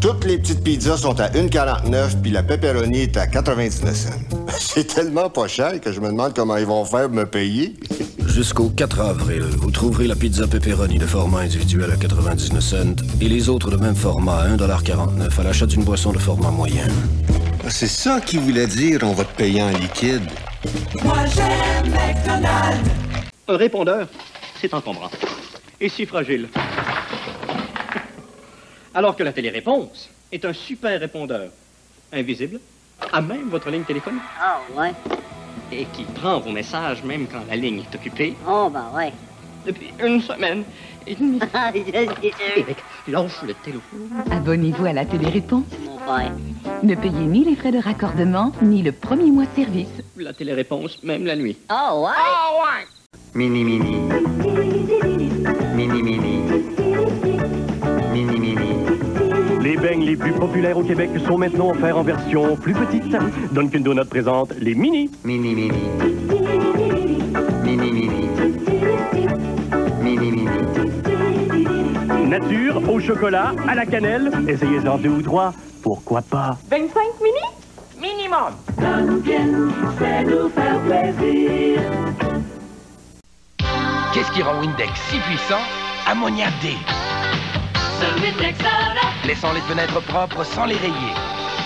toutes les petites pizzas sont à 1,49 puis la pepperoni est à 99 cents. C'est tellement pas cher que je me demande comment ils vont faire pour me payer. Jusqu'au 4 avril, vous trouverez la pizza pepperoni de format individuel à 99 cents et les autres de même format à 1,49 $ à l'achat d'une boisson de format moyen. C'est ça qui voulait dire on va te payer en liquide. Moi j'aime McDonald's. Un répondeur, c'est encombrant et si fragile. Alors que la téléréponse est un super répondeur, invisible, à même votre ligne téléphonique. Ah ouais. Et qui prend vos messages même quand la ligne est occupée. Oh, ben ouais. Depuis 1 semaine et demie. Eric, lâche le téléphone. Abonnez-vous à la téléréponse. Mon père. Ne payez ni les frais de raccordement, ni le premier mois de service. La téléréponse, même la nuit. Oh, ouais. Oh, ouais. Mini, mini. Mini, mini. Mini, mini. Les beignes les plus populaires au Québec sont maintenant offerts en version plus petite. Dunkin' Donuts présente les mini. Mini, mini. Mini, mini. Mini, mini. Nature, au chocolat, à la cannelle. Essayez-en 2 ou 3. Pourquoi pas? 25 mini? Minimum. Dunkin', c'est nous faire plaisir. Qu'est-ce qui rend Windex si puissant? Ammoniac D. Laissant les fenêtres propres sans les rayer.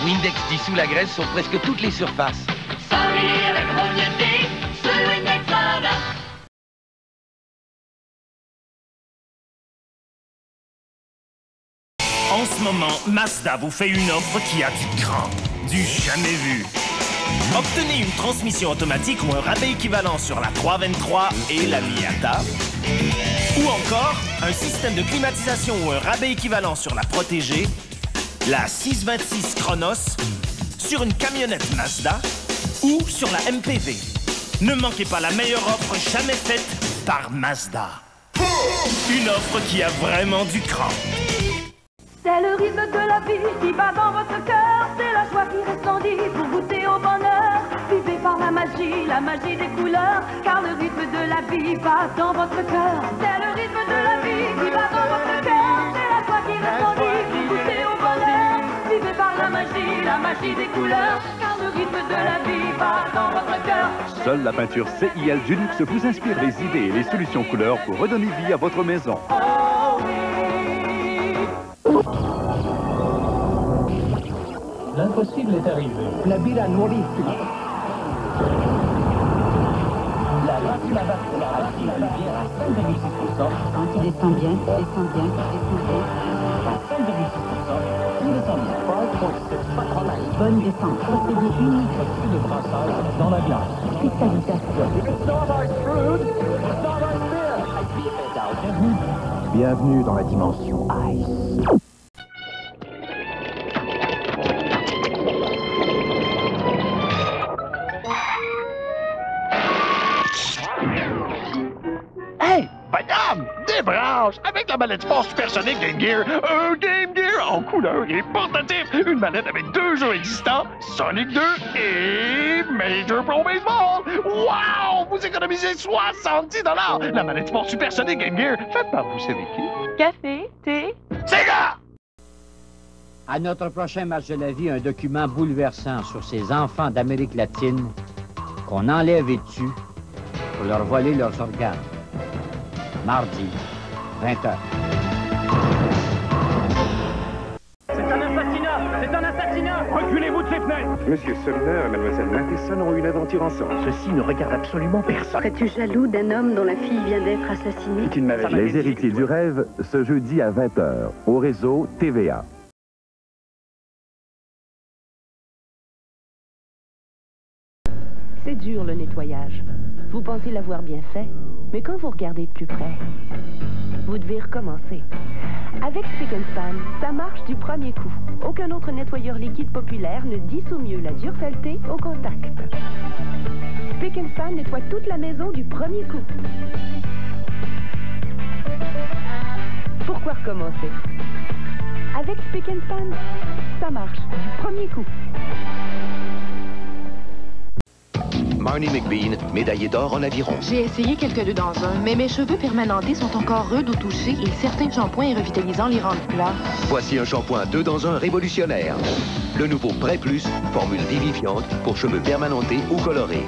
Windex dissout la graisse sur presque toutes les surfaces. Avec Ammoniac D, c'est Windex Soda. En ce moment, Mazda vous fait une offre qui a du grand, du jamais vu. Obtenez une transmission automatique ou un rabais équivalent sur la 323 et la Miata. Ou encore, un système de climatisation ou un rabais équivalent sur la Protégée, la 626 Chronos, sur une camionnette Mazda ou sur la MPV. Ne manquez pas la meilleure offre jamais faite par Mazda. Une offre qui a vraiment du cran. C'est le rythme de la vie qui bat dans votre cœur. C'est la joie qui resplendit pour goûter au bonheur. Vivez par la magie des couleurs. Car le rythme de la vie bat dans votre cœur. C'est le rythme de la vie qui bat dans votre cœur. C'est la joie qui resplendit pour goûter au bonheur. Vivez par la magie des couleurs. Car le rythme de la vie bat dans votre cœur. Seule la peinture CIL Dulux vous inspire les idées et les solutions couleurs pour redonner vie à votre maison. L'impossible est arrivé. La birra nourrifica. La Latina Vascular Active bière à 5,6%. Quand tu descends bien, tu descends bien, tu descends bien. À 5,6%, tu descends bien. 5,6%. Bonne descente. Procédé unique. Plus de brassage dans la glace. Cristallisation. Bienvenue dans la dimension Ice. Hey, madame, des branches avec la mallette sport supersonique Game Gear. Un Game Gear en couleur et portatif. Une mallette avec 2 jeux existants, Sonic 2 et Major Pro Baseball. Wow! Vous économisez 70 $. La mallette sport supersonique Game Gear, faite par vous savez qui? Café, thé. Sega! À notre prochain match de la vie, un document bouleversant sur ces enfants d'Amérique latine qu'on enlève et tue pour leur voler leurs organes. Mardi, 20h. C'est un assassinat! C'est un assassinat! Reculez-vous de ces fenêtres! Monsieur Sumner et Mademoiselle Matheson ont eu une aventure ensemble. Ceci ne regarde absolument personne. Serais-tu jaloux d'un homme dont la fille vient d'être assassinée? Les héritiers du rêve, ce jeudi à 20h, au réseau TVA. C'est dur le nettoyage. Vous pensez l'avoir bien fait, mais quand vous regardez de plus près, vous devez recommencer. Avec Spick & Span, ça marche du premier coup. Aucun autre nettoyeur liquide populaire ne dissout mieux la dure saleté au contact. Spick & Span nettoie toute la maison du premier coup. Pourquoi recommencer? Avec Spick & Span, ça marche du premier coup. Marnie McBean, médaillée d'or en aviron. J'ai essayé quelques 2 dans 1, mais mes cheveux permanentés sont encore rudes ou touchés et certains shampoings revitalisants les rendent plats. Voici un shampoing 2 dans 1 révolutionnaire. Le nouveau Pré Plus, formule vivifiante pour cheveux permanentés ou colorés.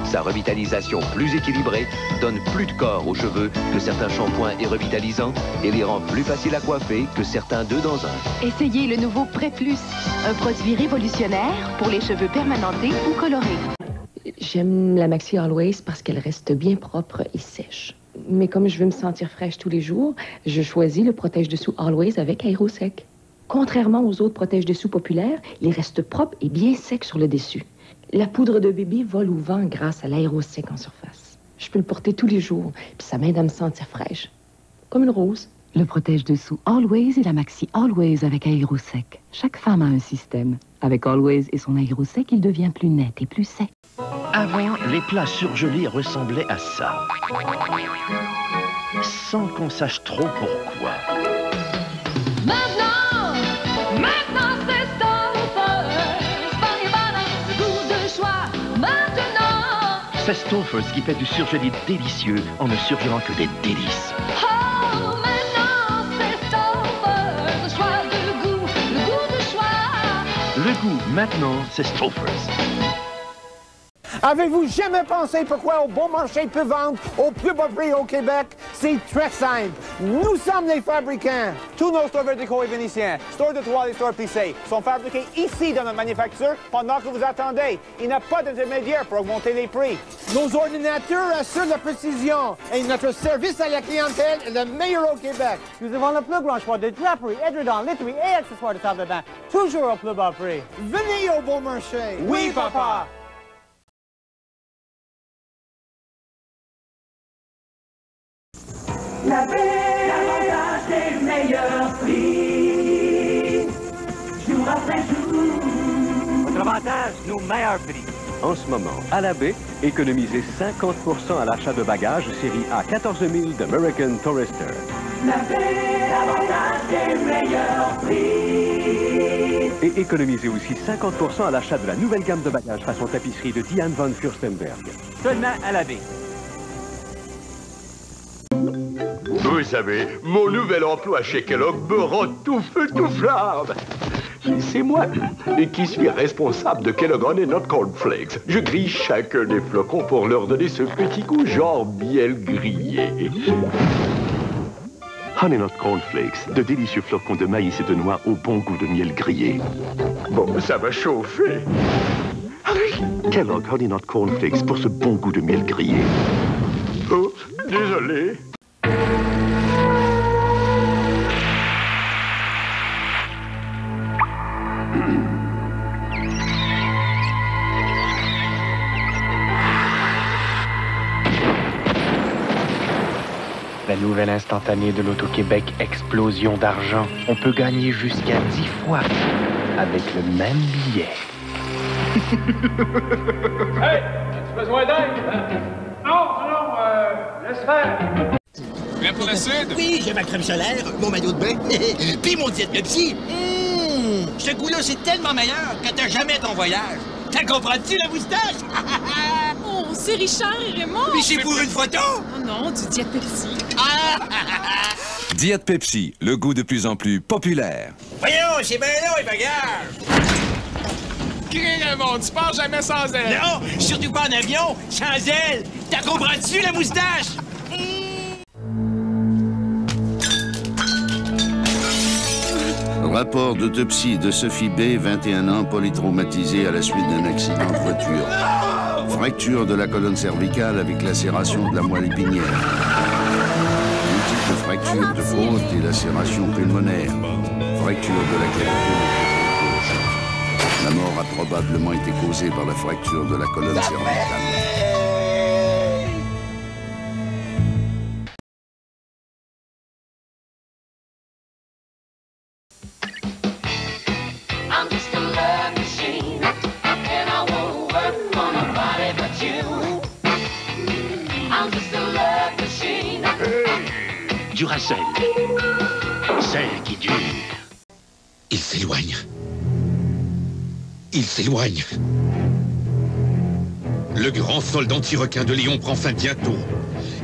Sa revitalisation plus équilibrée donne plus de corps aux cheveux que certains shampoings et revitalisants et les rend plus faciles à coiffer que certains 2 dans 1. Essayez le nouveau Pré Plus, un produit révolutionnaire pour les cheveux permanentés ou colorés. J'aime la Maxi Always parce qu'elle reste bien propre et sèche. Mais comme je veux me sentir fraîche tous les jours, je choisis le protège-dessous Always avec Aérosec. Contrairement aux autres protège-dessous populaires, il reste propre et bien sec sur le dessus. La poudre de bébé vole au vent grâce à l'Aérosec en surface. Je peux le porter tous les jours, puis ça m'aide à me sentir fraîche. Comme une rose. Le protège-dessous Always et la Maxi Always avec Aérosec. Chaque femme a un système. Avec Always et son Aérosec, il devient plus net et plus sec. Avant, les plats surgelés ressemblaient à ça. Sans qu'on sache trop pourquoi. Maintenant c'est Stouffer's. Paris balance, goût de choix. Maintenant. C'est Stouffer's qui fait du surgelé délicieux en ne surgelant que des délices. Oh, maintenant c'est Stouffer's. Le choix de goût, le goût de choix. Le goût, maintenant, c'est Stouffer's. Avez-vous jamais pensé pourquoi Au Bon Marché peut vendre au plus bas prix au Québec? C'est très simple. Nous sommes les fabricants. Tous nos stores verticaux et vénitiens, stores de toiles et stores plissés, sont fabriqués ici dans notre manufacture pendant que vous attendez. Il n'y a pas d'intermédiaire pour augmenter les prix. Nos ordinateurs assurent la précision et notre service à la clientèle est le meilleur au Québec. Nous avons le plus grand choix de draperies, édredons, literies et accessoires de table de bain, toujours au plus bas prix. Venez au Bon Marché. Oui, papa. La paix, l'avantage des meilleurs prix. Jour après jour. Votre avantage, nos meilleurs prix. En ce moment, à la baie, économisez 50% à l'achat de bagages série A 14 000 d'American Tourister. La paix, l'avantage des meilleurs prix. Et économisez aussi 50% à l'achat de la nouvelle gamme de bagages façon tapisserie de Diane von Furstenberg. Seulement à la baie. Vous savez, mon nouvel emploi chez Kellogg me rend tout feu, tout flamme. C'est moi qui suis responsable de Kellogg Honey Nut Cornflakes. Je grille chacun des flocons pour leur donner ce petit goût genre miel grillé. Honey Nut Cornflakes, de délicieux flocons de maïs et de noix au bon goût de miel grillé. Bon, ça va chauffer. Ah oui, Kellogg Honey Nut Cornflakes pour ce bon goût de miel grillé. Oh, désolé. La nouvelle instantanée de l'Auto-Québec Explosion d'argent. On peut gagner jusqu'à 10 fois avec le même billet. Hey! As-tu besoin d'aide? Non, laisse faire. Prêt pour le sud? Oui, j'ai ma crème solaire, mon maillot de bain, puis mon Diet Pepsi. Ce goût-là, c'est tellement meilleur que t'as jamais ton voyage. T'as compris-tu, la moustache? Oh, c'est Richard et Raymond! Mais c'est pour une photo? Oh non, du Diet Pepsi. Diet Pepsi, le goût de plus en plus populaire. Voyons, c'est bien long, les bagages. Crée, Raymond, tu pars jamais sans elle. Non, surtout pas en avion, sans elle. T'as compris-tu, la moustache? Rapport d'autopsie de Sophie B, 21 ans, polytraumatisée à la suite d'un accident de voiture. Fracture de la colonne cervicale avec lacération de la moelle épinière. Multiples fractures de côte et lacération pulmonaire. Fracture de la clavicule gauche. La mort a probablement été causée par la fracture de la colonne cervicale. Duracell. Celle qui dure. Il s'éloigne. Il s'éloigne. Le grand solde anti-requin de Léon prend fin bientôt.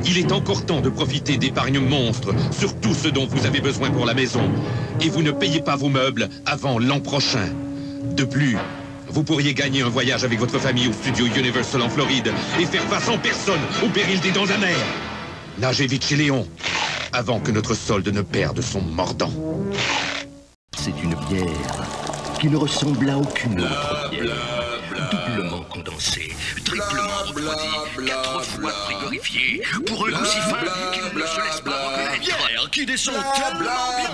Il est encore temps de profiter d'épargne monstre sur tout ce dont vous avez besoin pour la maison. Et vous ne payez pas vos meubles avant l'an prochain. De plus, vous pourriez gagner un voyage avec votre famille au studio Universal en Floride et faire face en personne au péril des dents amères. Nagez vite chez Léon, avant que notre solde ne perde son mordant. C'est une bière qui ne ressemble à aucune autre bière. Doublement condensée, triplement refroidie, 4 fois frigorifiée, pour un goût si fin qu'il ne se laisse pas reconnaître. Bière qui descend tellement bien.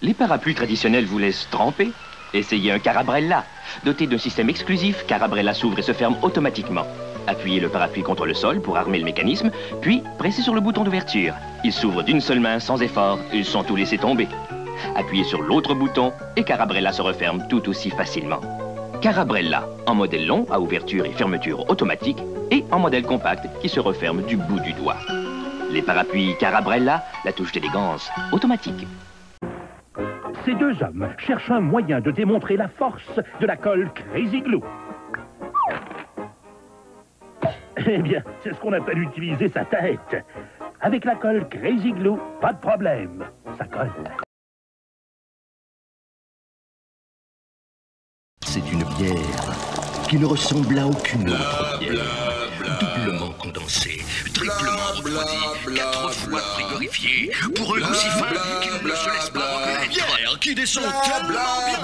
Les parapluies traditionnels vous laissent tremper? Essayez un Carabrella. Doté d'un système exclusif, Carabrella s'ouvre et se ferme automatiquement. Appuyez le parapluie contre le sol pour armer le mécanisme, puis pressez sur le bouton d'ouverture. Il s'ouvre d'une seule main sans effort et sans tout laisser tomber. Appuyez sur l'autre bouton et Carabrella se referme tout aussi facilement. Carabrella, en modèle long à ouverture et fermeture automatique et en modèle compact qui se referme du bout du doigt. Les parapluies Carabrella, la touche d'élégance automatique. Ces deux hommes cherchent un moyen de démontrer la force de la colle Crazy Glue. Eh bien, c'est ce qu'on appelle utiliser sa tête. Avec la colle Crazy Glue, pas de problème, ça colle. C'est une bière qui ne ressemble à aucune autre bière. Doublement condensée, triplement refroidie, 4 fois frigorifiée, pour un goût si fin qu'il ne se laisse pas reconnaître. Bière qui descend tellement bien.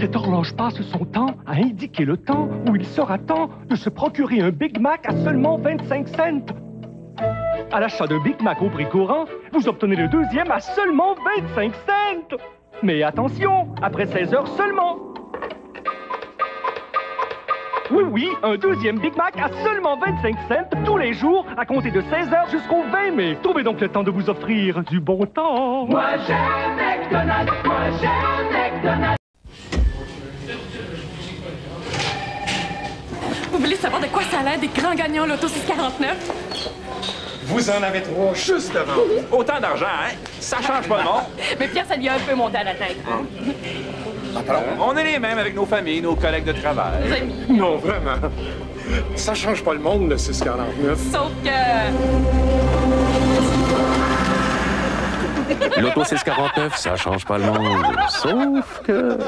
Cette horloge passe son temps à indiquer le temps où il sera temps de se procurer un Big Mac à seulement 25 cents. À l'achat d'un Big Mac au prix courant, vous obtenez le deuxième à seulement 25 cents. Mais attention, après 16 heures seulement. Oui, un deuxième Big Mac à seulement 25 cents tous les jours à compter de 16 heures jusqu'au 20 mai. Trouvez donc le temps de vous offrir du bon temps. Moi j'aime McDonald's, moi j'aime McDonald's. Vous voulez savoir de quoi ça Ça a l'air des grands gagnants l'Auto 649. Vous en avez 3 juste devant vous. Autant d'argent, hein? Ça change pas le monde. Mais Pierre, ça lui a un peu monté à la tête. On est les mêmes avec nos familles, nos collègues de travail. Nos amis. Non, vraiment. Ça change pas le monde, le 649. Sauf que... L'Auto 649, ça change pas le monde. Sauf que...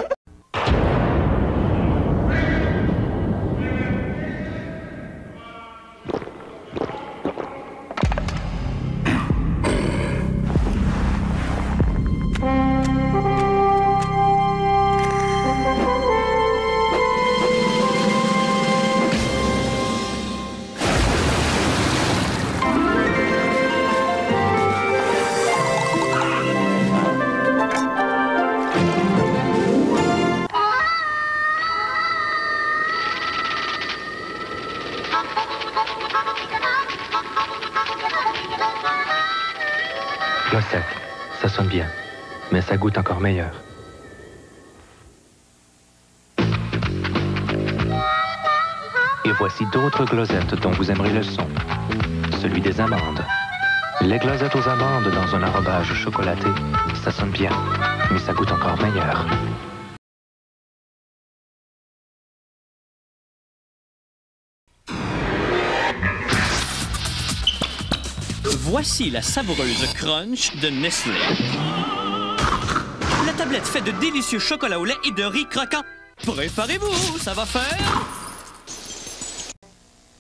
Glossette, ça sonne bien, mais ça goûte encore meilleur. Et voici d'autres glosettes dont vous aimerez le son. Celui des amandes. Les glosettes aux amandes dans un enrobage chocolaté, ça sonne bien, mais ça goûte encore meilleur. Voici la savoureuse crunch de Nestlé. La tablette fait de délicieux chocolat au lait et de riz croquant. Préparez-vous, ça va faire...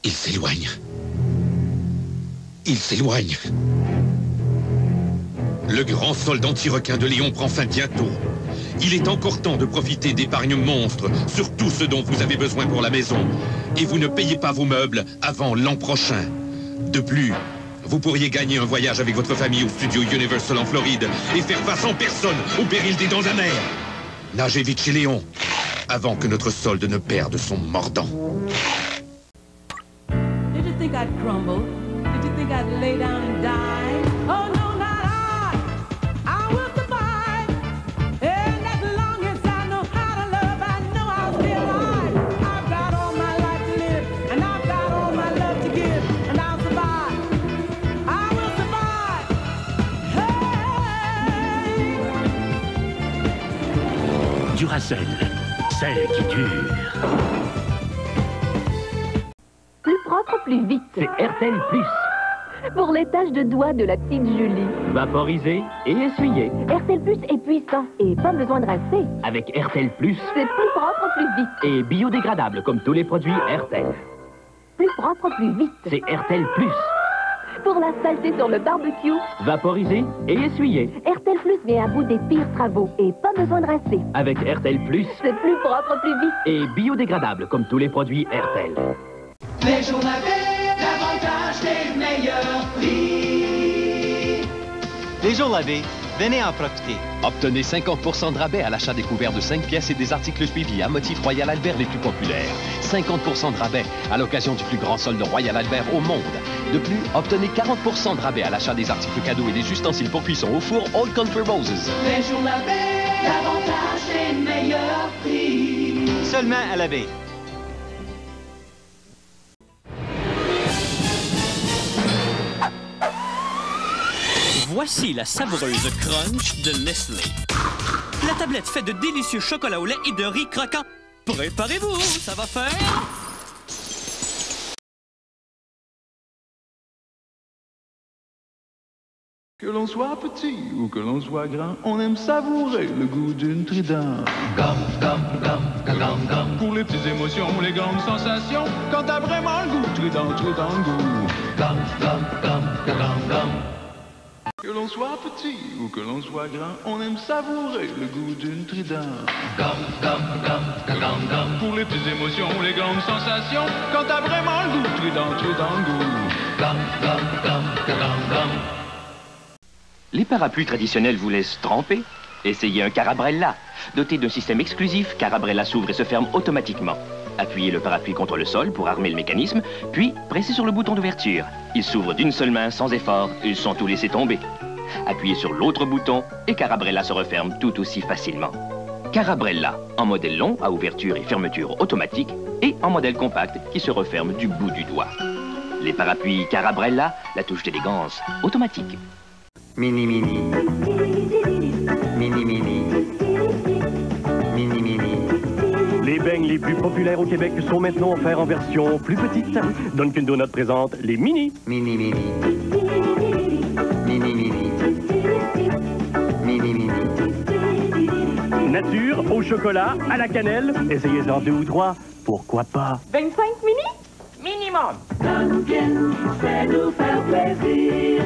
Il s'éloigne. Il s'éloigne. Le grand solde anti-requin de Léon prend fin bientôt. Il est encore temps de profiter d'épargne monstre sur tout ce dont vous avez besoin pour la maison. Et vous ne payez pas vos meubles avant l'an prochain. De plus, vous pourriez gagner un voyage avec votre famille au studio Universal en Floride et faire face en personne au péril des dents amères. Nagez vite chez Léon, avant que notre solde ne perde son mordant. Did you think I'd crumble? Did you think I'd lay down and die? Oh no, not I! I will survive! And as long as I know how to love, I know I'll stay alive. I've got all my life to live, and I've got all my love to give, and I'll survive. I will survive! Hey! Duracell, celle qui dure. Plus propre, plus vite. C'est RTL Plus. Pour les taches de doigts de la petite Julie. Vaporiser et essuyer. RTL Plus est puissant et pas besoin de rincer. Avec RTL Plus. C'est plus propre, plus vite. Et biodégradable comme tous les produits RTL. Plus propre, plus vite. C'est RTL Plus. Pour la saleté sur le barbecue. Vaporiser et essuyer. RTL Plus vient à bout des pires travaux et pas besoin de rincer. Avec RTL Plus. C'est plus propre, plus vite. Et biodégradable comme tous les produits RTL. Les jours lavés, l'avantage des meilleurs prix. Les jours lavés, venez en profiter. Obtenez 50% de rabais à l'achat des couverts de 5 pièces et des articles suivis à motif Royal Albert les plus populaires. 50% de rabais à l'occasion du plus grand solde Royal Albert au monde. De plus, obtenez 40% de rabais à l'achat des articles cadeaux et des ustensiles pour cuisson au four Old Country Roses. Les jours lavés, l'avantage des meilleurs prix. Seulement à la baie. Voici la savoureuse crunch de Nestlé. La tablette fait de délicieux chocolat au lait et de riz croquant. Préparez-vous, ça va faire... Que l'on soit petit ou que l'on soit grand, on aime savourer le goût d'une trident. Pour les petites émotions, les grandes sensations, quand t'as vraiment le goût, trident le goût. Que l'on soit petit ou que l'on soit grand, on aime savourer le goût d'une trident. Pour les petites émotions, les grandes sensations, quand t'as vraiment le goût, trident le goût. Les parapluies traditionnels vous laissent tremper? Essayez un Carabrella. Doté d'un système exclusif, Carabrella s'ouvre et se ferme automatiquement. Appuyez le parapluie contre le sol pour armer le mécanisme, puis pressez sur le bouton d'ouverture. Il s'ouvre d'une seule main sans effort et sans tout laisser tomber. Appuyez sur l'autre bouton et Carabrella se referme tout aussi facilement. Carabrella, en modèle long à ouverture et fermeture automatique et en modèle compact qui se referme du bout du doigt. Les parapluies Carabrella, la touche d'élégance automatique. Mini mini. Mini mini. Mini mini. Les beignes les plus populaires au Québec sont maintenant offerts en version plus petite. Dunkin' Donuts présente les mini. Mini mini. Mini mini. Mini mini. Nature, au chocolat, à la cannelle. Essayez-en 2 ou 3. Pourquoi pas? 25 mini? Minimum. Dunkin', c'est nous faire plaisir.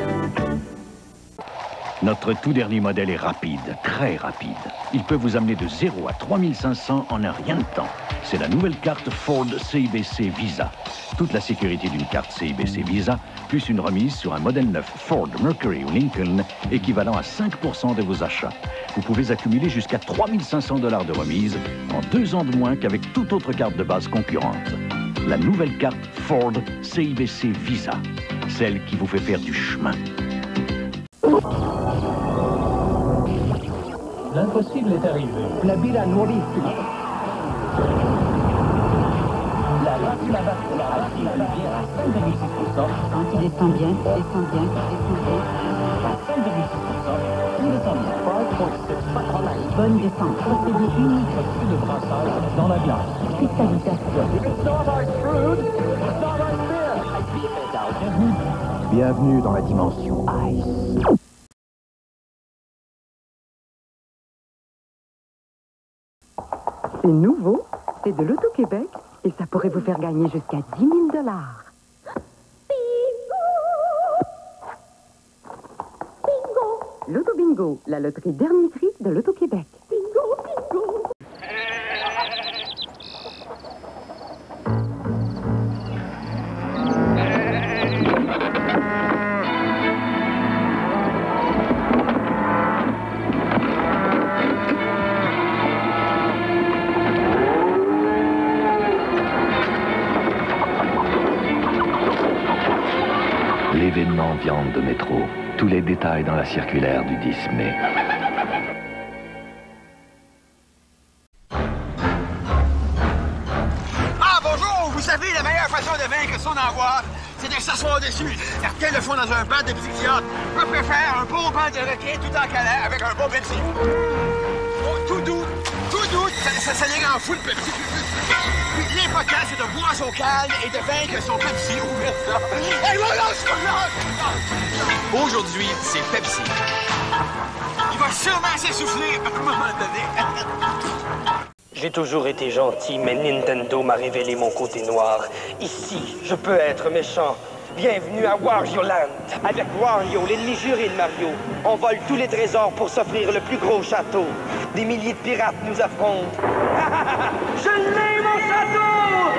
Notre tout dernier modèle est rapide, très rapide. Il peut vous amener de 0 à 3500 en un rien de temps. C'est la nouvelle carte Ford CIBC Visa. Toute la sécurité d'une carte CIBC Visa, plus une remise sur un modèle neuf Ford, Mercury ou Lincoln, équivalent à 5% de vos achats. Vous pouvez accumuler jusqu'à 3500 $ de remise en 2 ans de moins qu'avec toute autre carte de base concurrente. La nouvelle carte Ford CIBC Visa, celle qui vous fait faire du chemin. L'impossible est arrivé. La Bila Norissima. La Ratima Vasculaire qui va bien à 5,6%. Quand il descend bien, descend bien, descend bien. À 5,6%, il descend bien. 5,6%. Bonne descente. Procédé unique. Plus de brassage dans la glace. Cristallisation. Bienvenue dans la dimension Ice. C'est nouveau, c'est de l'Auto-Québec et ça pourrait vous faire gagner jusqu'à 10 000 $. L'Auto-Bingo, la loterie dernier cri de l'Auto-Québec. Bingo, bingo. L'événement viande de métro. Tous les détails dans la circulaire du 10 mai. Ah, bonjour! Vous savez, la meilleure façon de vaincre son angoisse, c'est de s'asseoir dessus. Certains le font dans un banc de psychiatre. Je préfère un bon banc de requin tout en câlin avec un bon Pepsi. Oh, tout doux, ça les rend fous, le Pepsi. Puis l'important, c'est de boire son calme et de vaincre son Pepsi. Ouvert ça. Et voilà, aujourd'hui, c'est Pepsi. Il va sûrement s'essouffler à un moment donné. J'ai toujours été gentil, mais Nintendo m'a révélé mon côté noir. Ici, je peux être méchant. Bienvenue à Wario Land. Avec Wario, l'ennemi juré de Mario, on vole tous les trésors pour s'offrir le plus gros château. Des milliers de pirates nous affrontent. Je l'ai, mon château!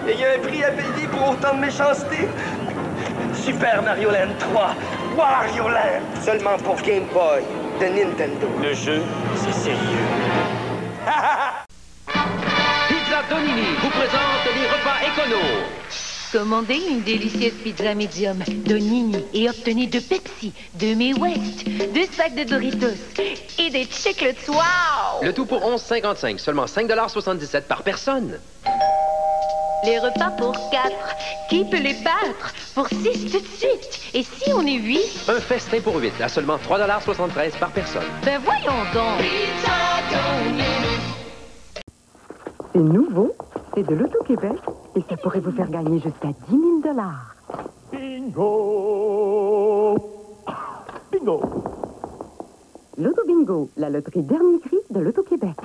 Et il y a un prix à payer pour autant de méchanceté. Super Mario Land 3, Wario Land. Seulement pour Game Boy de Nintendo. Le jeu, c'est sérieux. Pizza Donini vous présente les repas écono. Commandez une délicieuse pizza médium Donini et obtenez 2 Pepsi, 2 Mae West, 2 sacs de Doritos et des chiclets wow! Le tout pour 11,55, seulement 5,77 $ par personne. Les repas pour 4, qui peut les battre? Pour 6 tout de suite. Et si on est 8? Un festin pour 8, à seulement 3,73 $ par personne. Ben voyons donc! C'est nouveau, c'est de l'Auto-Québec et ça pourrait vous faire gagner jusqu'à 10 000 $. Bingo! Bingo! L'Auto-Bingo, la loterie dernier cri de l'Auto-Québec.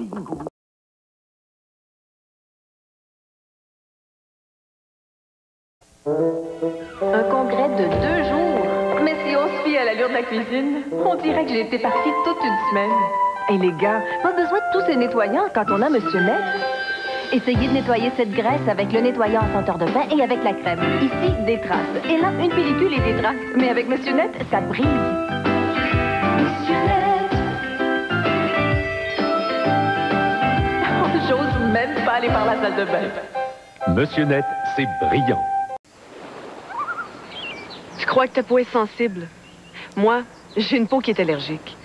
Un congrès de 2 jours. Mais si on se fie à l'allure de la cuisine, on dirait que j'ai été partie toute une semaine. Et les gars, pas besoin de tous ces nettoyants quand on a Monsieur Net. Essayez de nettoyer cette graisse avec le nettoyant à senteur de pain et avec la crème. Ici, des traces. Et là, une pellicule et des traces. Mais avec Monsieur Net, ça brille. Monsieur Net. J'ose même pas aller par la salle de bain. Monsieur Net, c'est brillant. Je crois que ta peau est sensible. Moi, j'ai une peau qui est allergique.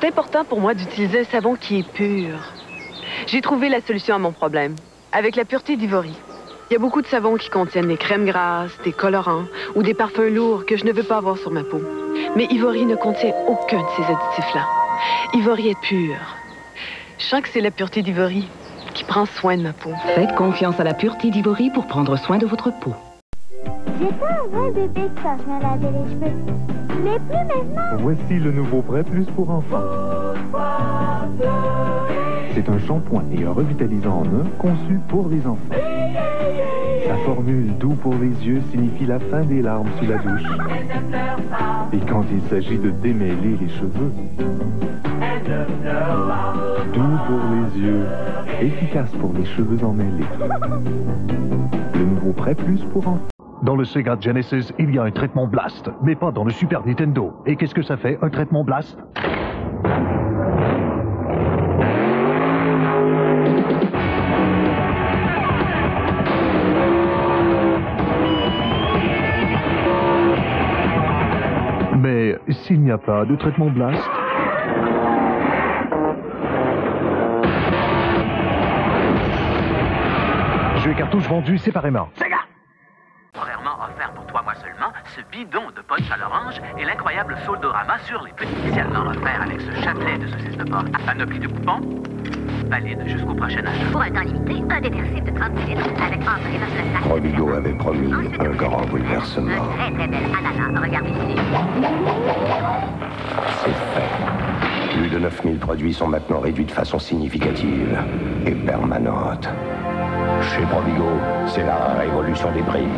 C'est important pour moi d'utiliser un savon qui est pur. J'ai trouvé la solution à mon problème, avec la pureté d'Ivory. Il y a beaucoup de savons qui contiennent des crèmes grasses, des colorants ou des parfums lourds que je ne veux pas avoir sur ma peau. Mais Ivory ne contient aucun de ces additifs-là. Ivory est pur. Je sens que c'est la pureté d'Ivory qui prend soin de ma peau. Faites confiance à la pureté d'Ivory pour prendre soin de votre peau. J'étais un vrai bébé quand je me lavais les cheveux. Mais plus maintenant. Voici le nouveau Prêt Plus pour enfants. C'est un shampoing et un revitalisant en un conçu pour les enfants. Sa formule doux pour les yeux signifie la fin des larmes sous la douche. Et quand il s'agit de démêler les cheveux, doux pour les yeux, efficace pour les cheveux emmêlés. Le nouveau Prêt Plus pour enfants. Dans le Sega Genesis, il y a un traitement Blast, mais pas dans le Super Nintendo. Et qu'est-ce que ça fait, un traitement Blast? Mais s'il n'y a pas de traitement Blast... Jeux et cartouches vendus séparément. Sega! Horairement offert pour 3 mois seulement, ce bidon de punch à l'orange et l'incroyable Soldorama sur les petits. Spécialement offert avec ce chapelet de saucisses de porc. Panoplie de coupons, valide jusqu'au prochain achat. Pour un temps limité, un déversible de 30 litres avec entrée dans le sac. Provigo avait promis un grand bouleversement. Un très très bel ananas. Regarde ici. C'est fait. Plus de 9000 produits sont maintenant réduits de façon significative et permanente. Chez Provigo, c'est la révolution des prix.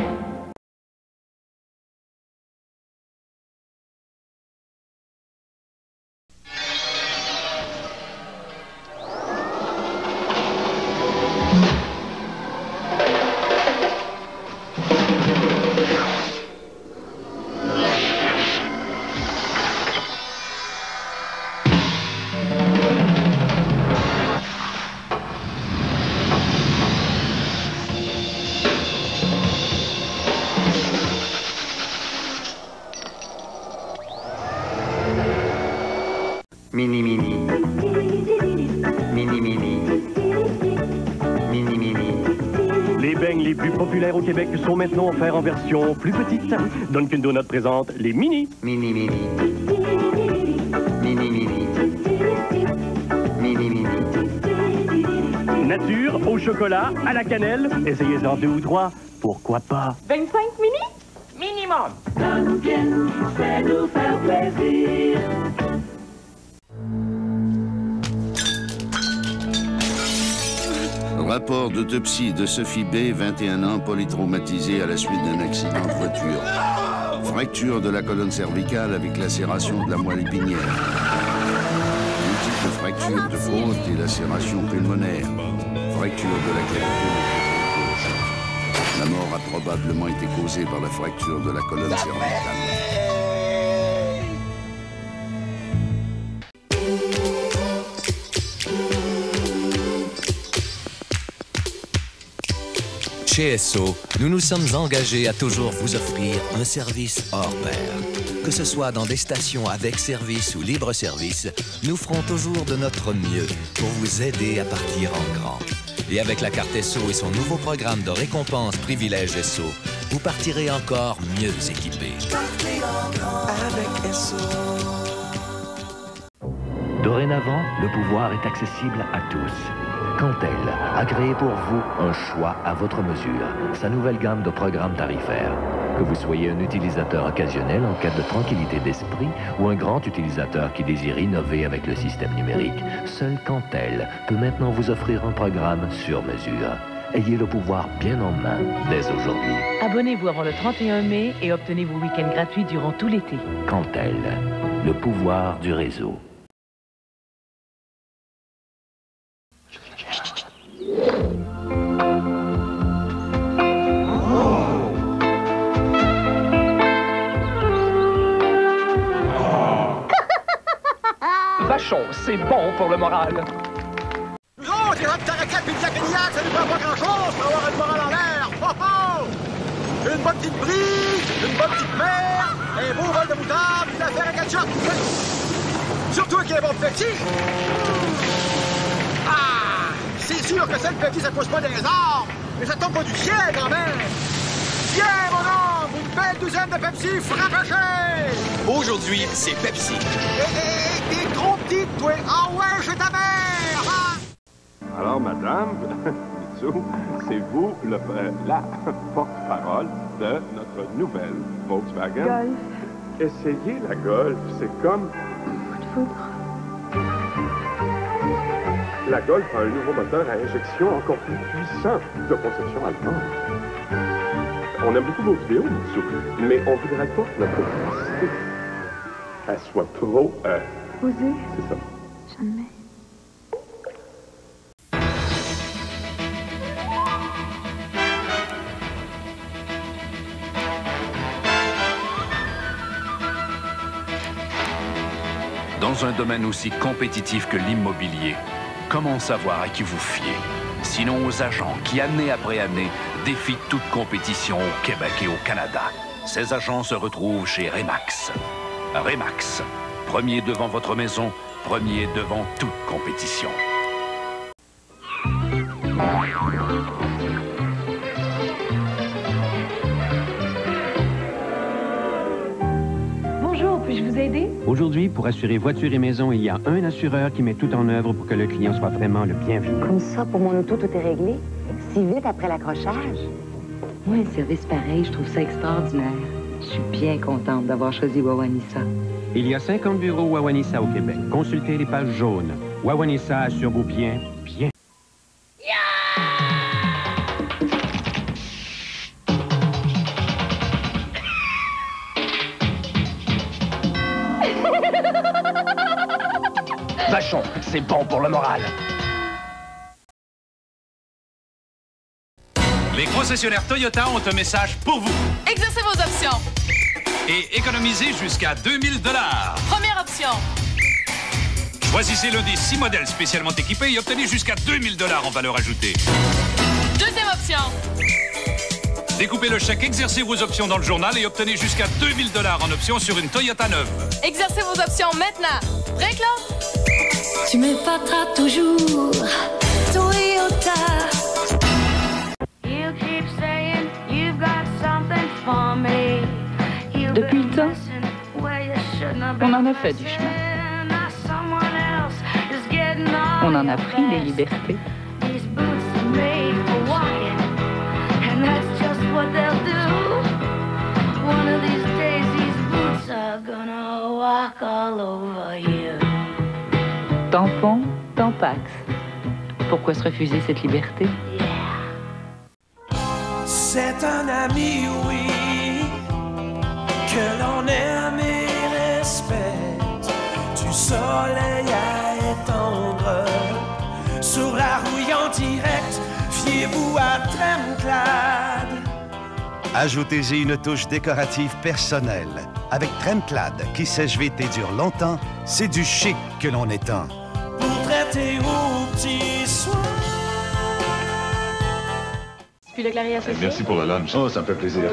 Mini mini. Mini mini. Mini mini. Les beignes les plus populaires au Québec sont maintenant offerts en version plus petite. Dunkin' Donuts présente les mini. Mini mini. Mini mini. Mini mini. Nature, au chocolat, à la cannelle. Essayez-en 2 ou 3. Pourquoi pas? 25 mini? Minimum. Dunkin', c'est nous faire plaisir. Rapport d'autopsie de Sophie B, 21 ans, polytraumatisée à la suite d'un accident de voiture. Fracture de la colonne cervicale avec lacération de la moelle épinière. Multiples fractures de côte et lacération pulmonaire. Fracture de la clavicule gauche. La mort a probablement été causée par la fracture de la colonne cervicale. Chez Esso, nous nous sommes engagés à toujours vous offrir un service hors pair. Que ce soit dans des stations avec service ou libre service, nous ferons toujours de notre mieux pour vous aider à partir en grand. Et avec la carte Esso et son nouveau programme de récompense Privilège Esso, vous partirez encore mieux équipé. Partez en grand avec Esso. Dorénavant, le pouvoir est accessible à tous. Cantel a créé pour vous un choix à votre mesure, sa nouvelle gamme de programmes tarifaires. Que vous soyez un utilisateur occasionnel en quête de tranquillité d'esprit ou un grand utilisateur qui désire innover avec le système numérique, seul Cantel peut maintenant vous offrir un programme sur mesure. Ayez le pouvoir bien en main dès aujourd'hui. Abonnez-vous avant le 31 mai et obtenez vos week-ends gratuits durant tout l'été. Cantel, le pouvoir du réseau. Vachon, c'est bon pour le moral. Oh, t'es là de ta raquette pis de la cognac, ça nous prend pas grand-chose pour avoir le moral en l'air. Oh, oh! Une bonne petite brise, une bonne petite mer, un beau vol de moutarde, une affaire à ketchup. Surtout avec les bons petits. Ah! C'est sûr que ça, le petit, ça pousse pas des arbres. Mais ça tombe pas du ciel, quand même. Viens, mon homme! Une belle douzaine de Pepsi frappachées! Aujourd'hui, c'est Pepsi. T'es trop petite, toi! Ah ouais, j'ai ta mère! Ah! Alors, madame, Mitsou, c'est vous la porte-parole de notre nouvelle Volkswagen. Golf. Essayez la Golf, c'est comme... Coup de foudre. La Golf a un nouveau moteur à injection encore plus puissant de conception allemande. On aime beaucoup vos vidéos, Mitsou, mais on voudrait pas que notre publicité elle soit trop... Osée. C'est ça. Jamais. Dans un domaine aussi compétitif que l'immobilier, comment savoir à qui vous fier? Sinon aux agents qui, année après année, défient toute compétition au Québec et au Canada. Ces agents se retrouvent chez Remax. Remax, premier devant votre maison, premier devant toute compétition. Bonjour, puis-je vous aider? Aujourd'hui, pour assurer voiture et maison, il y a un assureur qui met tout en œuvre pour que le client soit vraiment le bienvenu. Comme ça, pour mon auto, tout est réglé. Si vite après l'accrochage. Moi, un service pareil, je trouve ça extraordinaire. Je suis bien contente d'avoir choisi Wawanissa. Il y a 50 bureaux Wawanissa au Québec. Consultez les pages jaunes. Wawanissa assure vos biens, bien. Vachon, c'est bon pour le moral. Les concessionnaires Toyota ont un message pour vous. Exercez vos options. Et économisez jusqu'à 2000 $. Première option. Choisissez l'un des 6 modèles spécialement équipés et obtenez jusqu'à 2000 $ en valeur ajoutée. Deuxième option. Découpez le chèque, exercez vos options dans le journal et obtenez jusqu'à 2000 $ en options sur une Toyota neuve. Exercez vos options maintenant. Prêt, Claude? Tu m'épateras toujours, Toyota. Depuis le temps, on en a fait du chemin. On en a pris des libertés. Tampon, Tampax. Pourquoi se refuser cette liberté? C'est un ami, oui, que l'on aime et respecte. Du soleil à étendre, sur la rouille en direct, fiez-vous à Tremclad. Ajoutez-y une touche décorative personnelle. Avec Tremclad, qui sèche-vite et dure longtemps, c'est du chic que l'on étend. Pour traiter aux petits soins. Puis le clarier associé? Merci pour le lunch. Oh, ça me fait plaisir.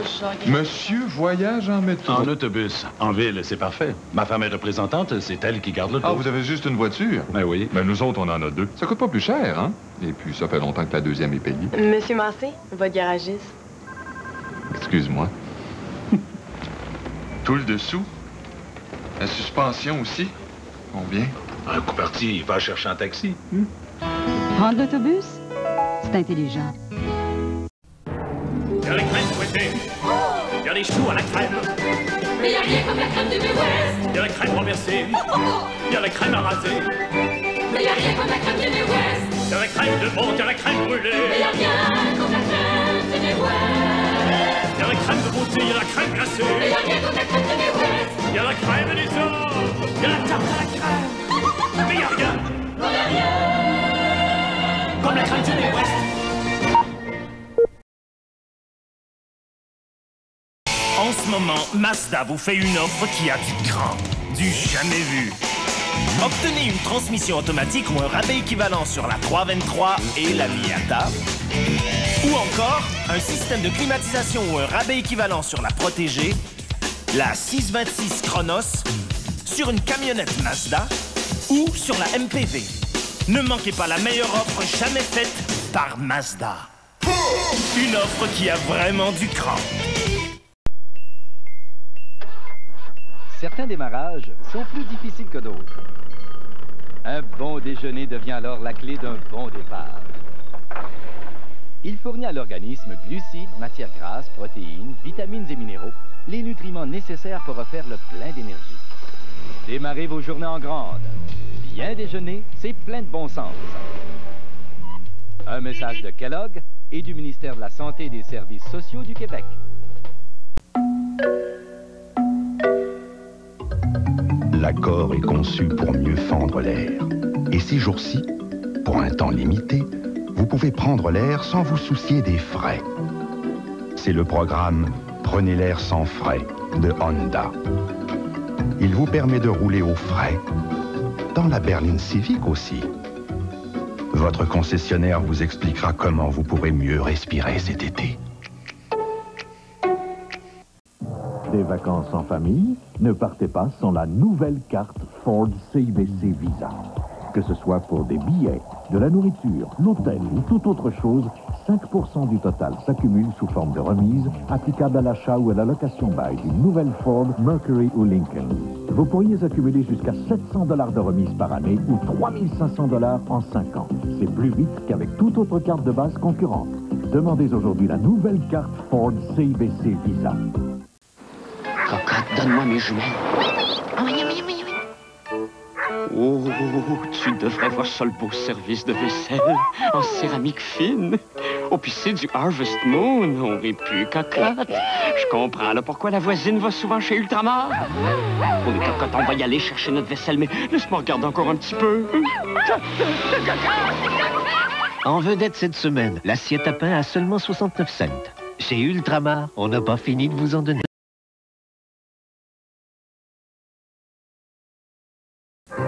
Monsieur voyage en métro. En autobus. En ville, c'est parfait. Ma femme est représentante, c'est elle qui garde l'auto. Ah, vous avez juste une voiture? Ben oui. Ben nous autres, on en a 2. Ça coûte pas plus cher, hein? Et puis, ça fait longtemps que la deuxième est payée. Monsieur Massé, votre garagiste. Excuse-moi. Tout le dessous? La suspension aussi? Combien? Un coup parti, il va chercher un taxi. Prendre l'autobus? C'est intelligent. Il y a les crèmes fouettées. Il y a les choux à la crème. Mais y a rien comme la crème du Midwest. Il y a la crème renversée. Il y a la crème à raser. Mais y a rien comme la crème du Midwest. Il y a la crème de menthe, il y a la crème brûlée. Mais y a rien comme la crème du Midwest. Il y a la crème de beauté, il y a la crème glacée. Mais y a rien comme la crème du Midwest. Il y a la crème des hommes. Il y a la tarte à la crème. Mais y a rien. Non, y a rien. Comme la crème du Midwest. En ce moment, Mazda vous fait une offre qui a du grand, du jamais vu. Obtenez une transmission automatique ou un rabais équivalent sur la 323 et la Miata. Ou encore, un système de climatisation ou un rabais équivalent sur la Protégée, la 626 Chronos, sur une camionnette Mazda ou sur la MPV. Ne manquez pas la meilleure offre jamais faite par Mazda. Une offre qui a vraiment du cran. Certains démarrages sont plus difficiles que d'autres. Un bon déjeuner devient alors la clé d'un bon départ. Il fournit à l'organisme glucides, matières grasses, protéines, vitamines et minéraux, les nutriments nécessaires pour refaire le plein d'énergie. Démarrez vos journées en grande. Bien déjeuner, c'est plein de bon sens. Un message de Kellogg et du ministère de la Santé et des Services sociaux du Québec. L'accord est conçu pour mieux fendre l'air. Et ces jours-ci, pour un temps limité, vous pouvez prendre l'air sans vous soucier des frais. C'est le programme Prenez l'air sans frais de Honda. Il vous permet de rouler aux frais, dans la berline Civic aussi. Votre concessionnaire vous expliquera comment vous pourrez mieux respirer cet été. Des vacances en famille, ne partez pas sans la nouvelle carte Ford CIBC Visa. Que ce soit pour des billets, de la nourriture, l'hôtel ou toute autre chose, 5% du total s'accumule sous forme de remise, applicable à l'achat ou à la location bail d'une nouvelle Ford, Mercury ou Lincoln. Vous pourriez accumuler jusqu'à 700 $ de remise par année ou 3500 $ en 5 ans. C'est plus vite qu'avec toute autre carte de base concurrente. Demandez aujourd'hui la nouvelle carte Ford CIBC Visa. Cocotte, donne-moi mes jumelles. Oh, tu devrais voir ça, le beau service de vaisselle en céramique fine. Oh, puis c'est du Harvest Moon, on rit plus, cocotte. Je comprends là pourquoi la voisine va souvent chez Ultramar. Oh, les cocottes, on va y aller chercher notre vaisselle, mais laisse-moi regarder encore un petit peu. En vedette cette semaine, l'assiette à pain à seulement 69 cents. Chez Ultramar, on n'a pas fini de vous en donner.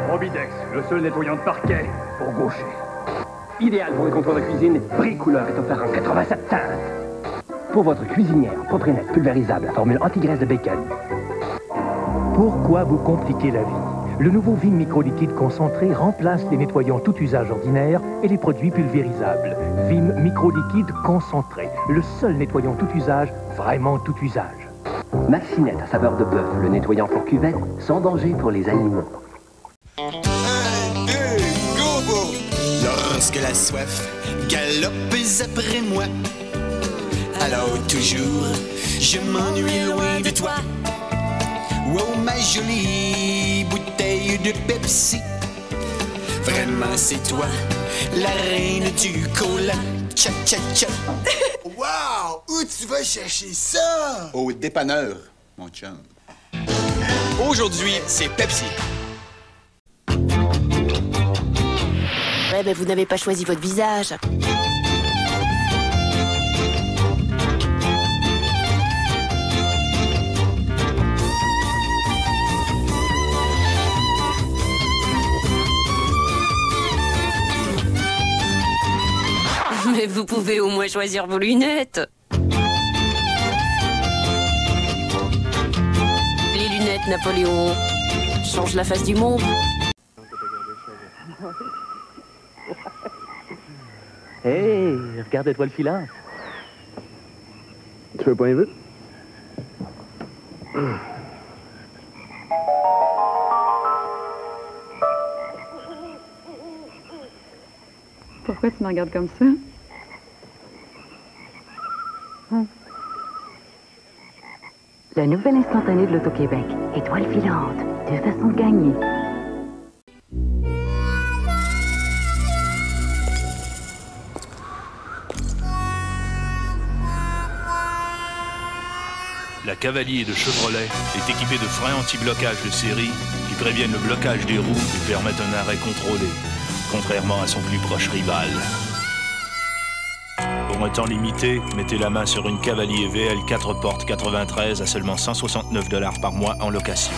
Robidex, le seul nettoyant de parquet pour gaucher. Idéal pour les comptoirs de cuisine, Prix Couleur est offert en 87 cents. Pour votre cuisinière, Proprenette pulvérisable, formule anti-graisse de bacon. Pourquoi vous compliquer la vie? Le nouveau Vim micro-liquide concentré remplace les nettoyants tout usage ordinaires et les produits pulvérisables. Vim micro-liquide concentré, le seul nettoyant tout usage, vraiment tout usage. Maxinette à saveur de bœuf, le nettoyant pour cuvette, sans danger pour les animaux. 1, 2, go! Lorsque la soif galope après moi, alors toujours je m'ennuie loin de toi. Oh, ma jolie bouteille de Pepsi, vraiment c'est toi, la reine du cola. Tcha tcha tcha. Wow! Où tu vas chercher ça? Au dépanneur, mon chum. Aujourd'hui, c'est Pepsi. Ouais, mais vous n'avez pas choisi votre visage. Mais vous pouvez au moins choisir vos lunettes. Les lunettes Napoléon changent la face du monde. Hey, regarde l'étoile filante. Tu veux pas un vite? Pourquoi tu me regardes comme ça? Le nouvel instantané de l'Auto-Québec. Étoile filante. 2 façons de gagner. La Cavalier de Chevrolet est équipée de freins anti-blocage de série qui préviennent le blocage des roues et permettent un arrêt contrôlé, contrairement à son plus proche rival. Pour un temps limité, mettez la main sur une Cavalier VL 4 portes 93 à seulement 169 $ par mois en location.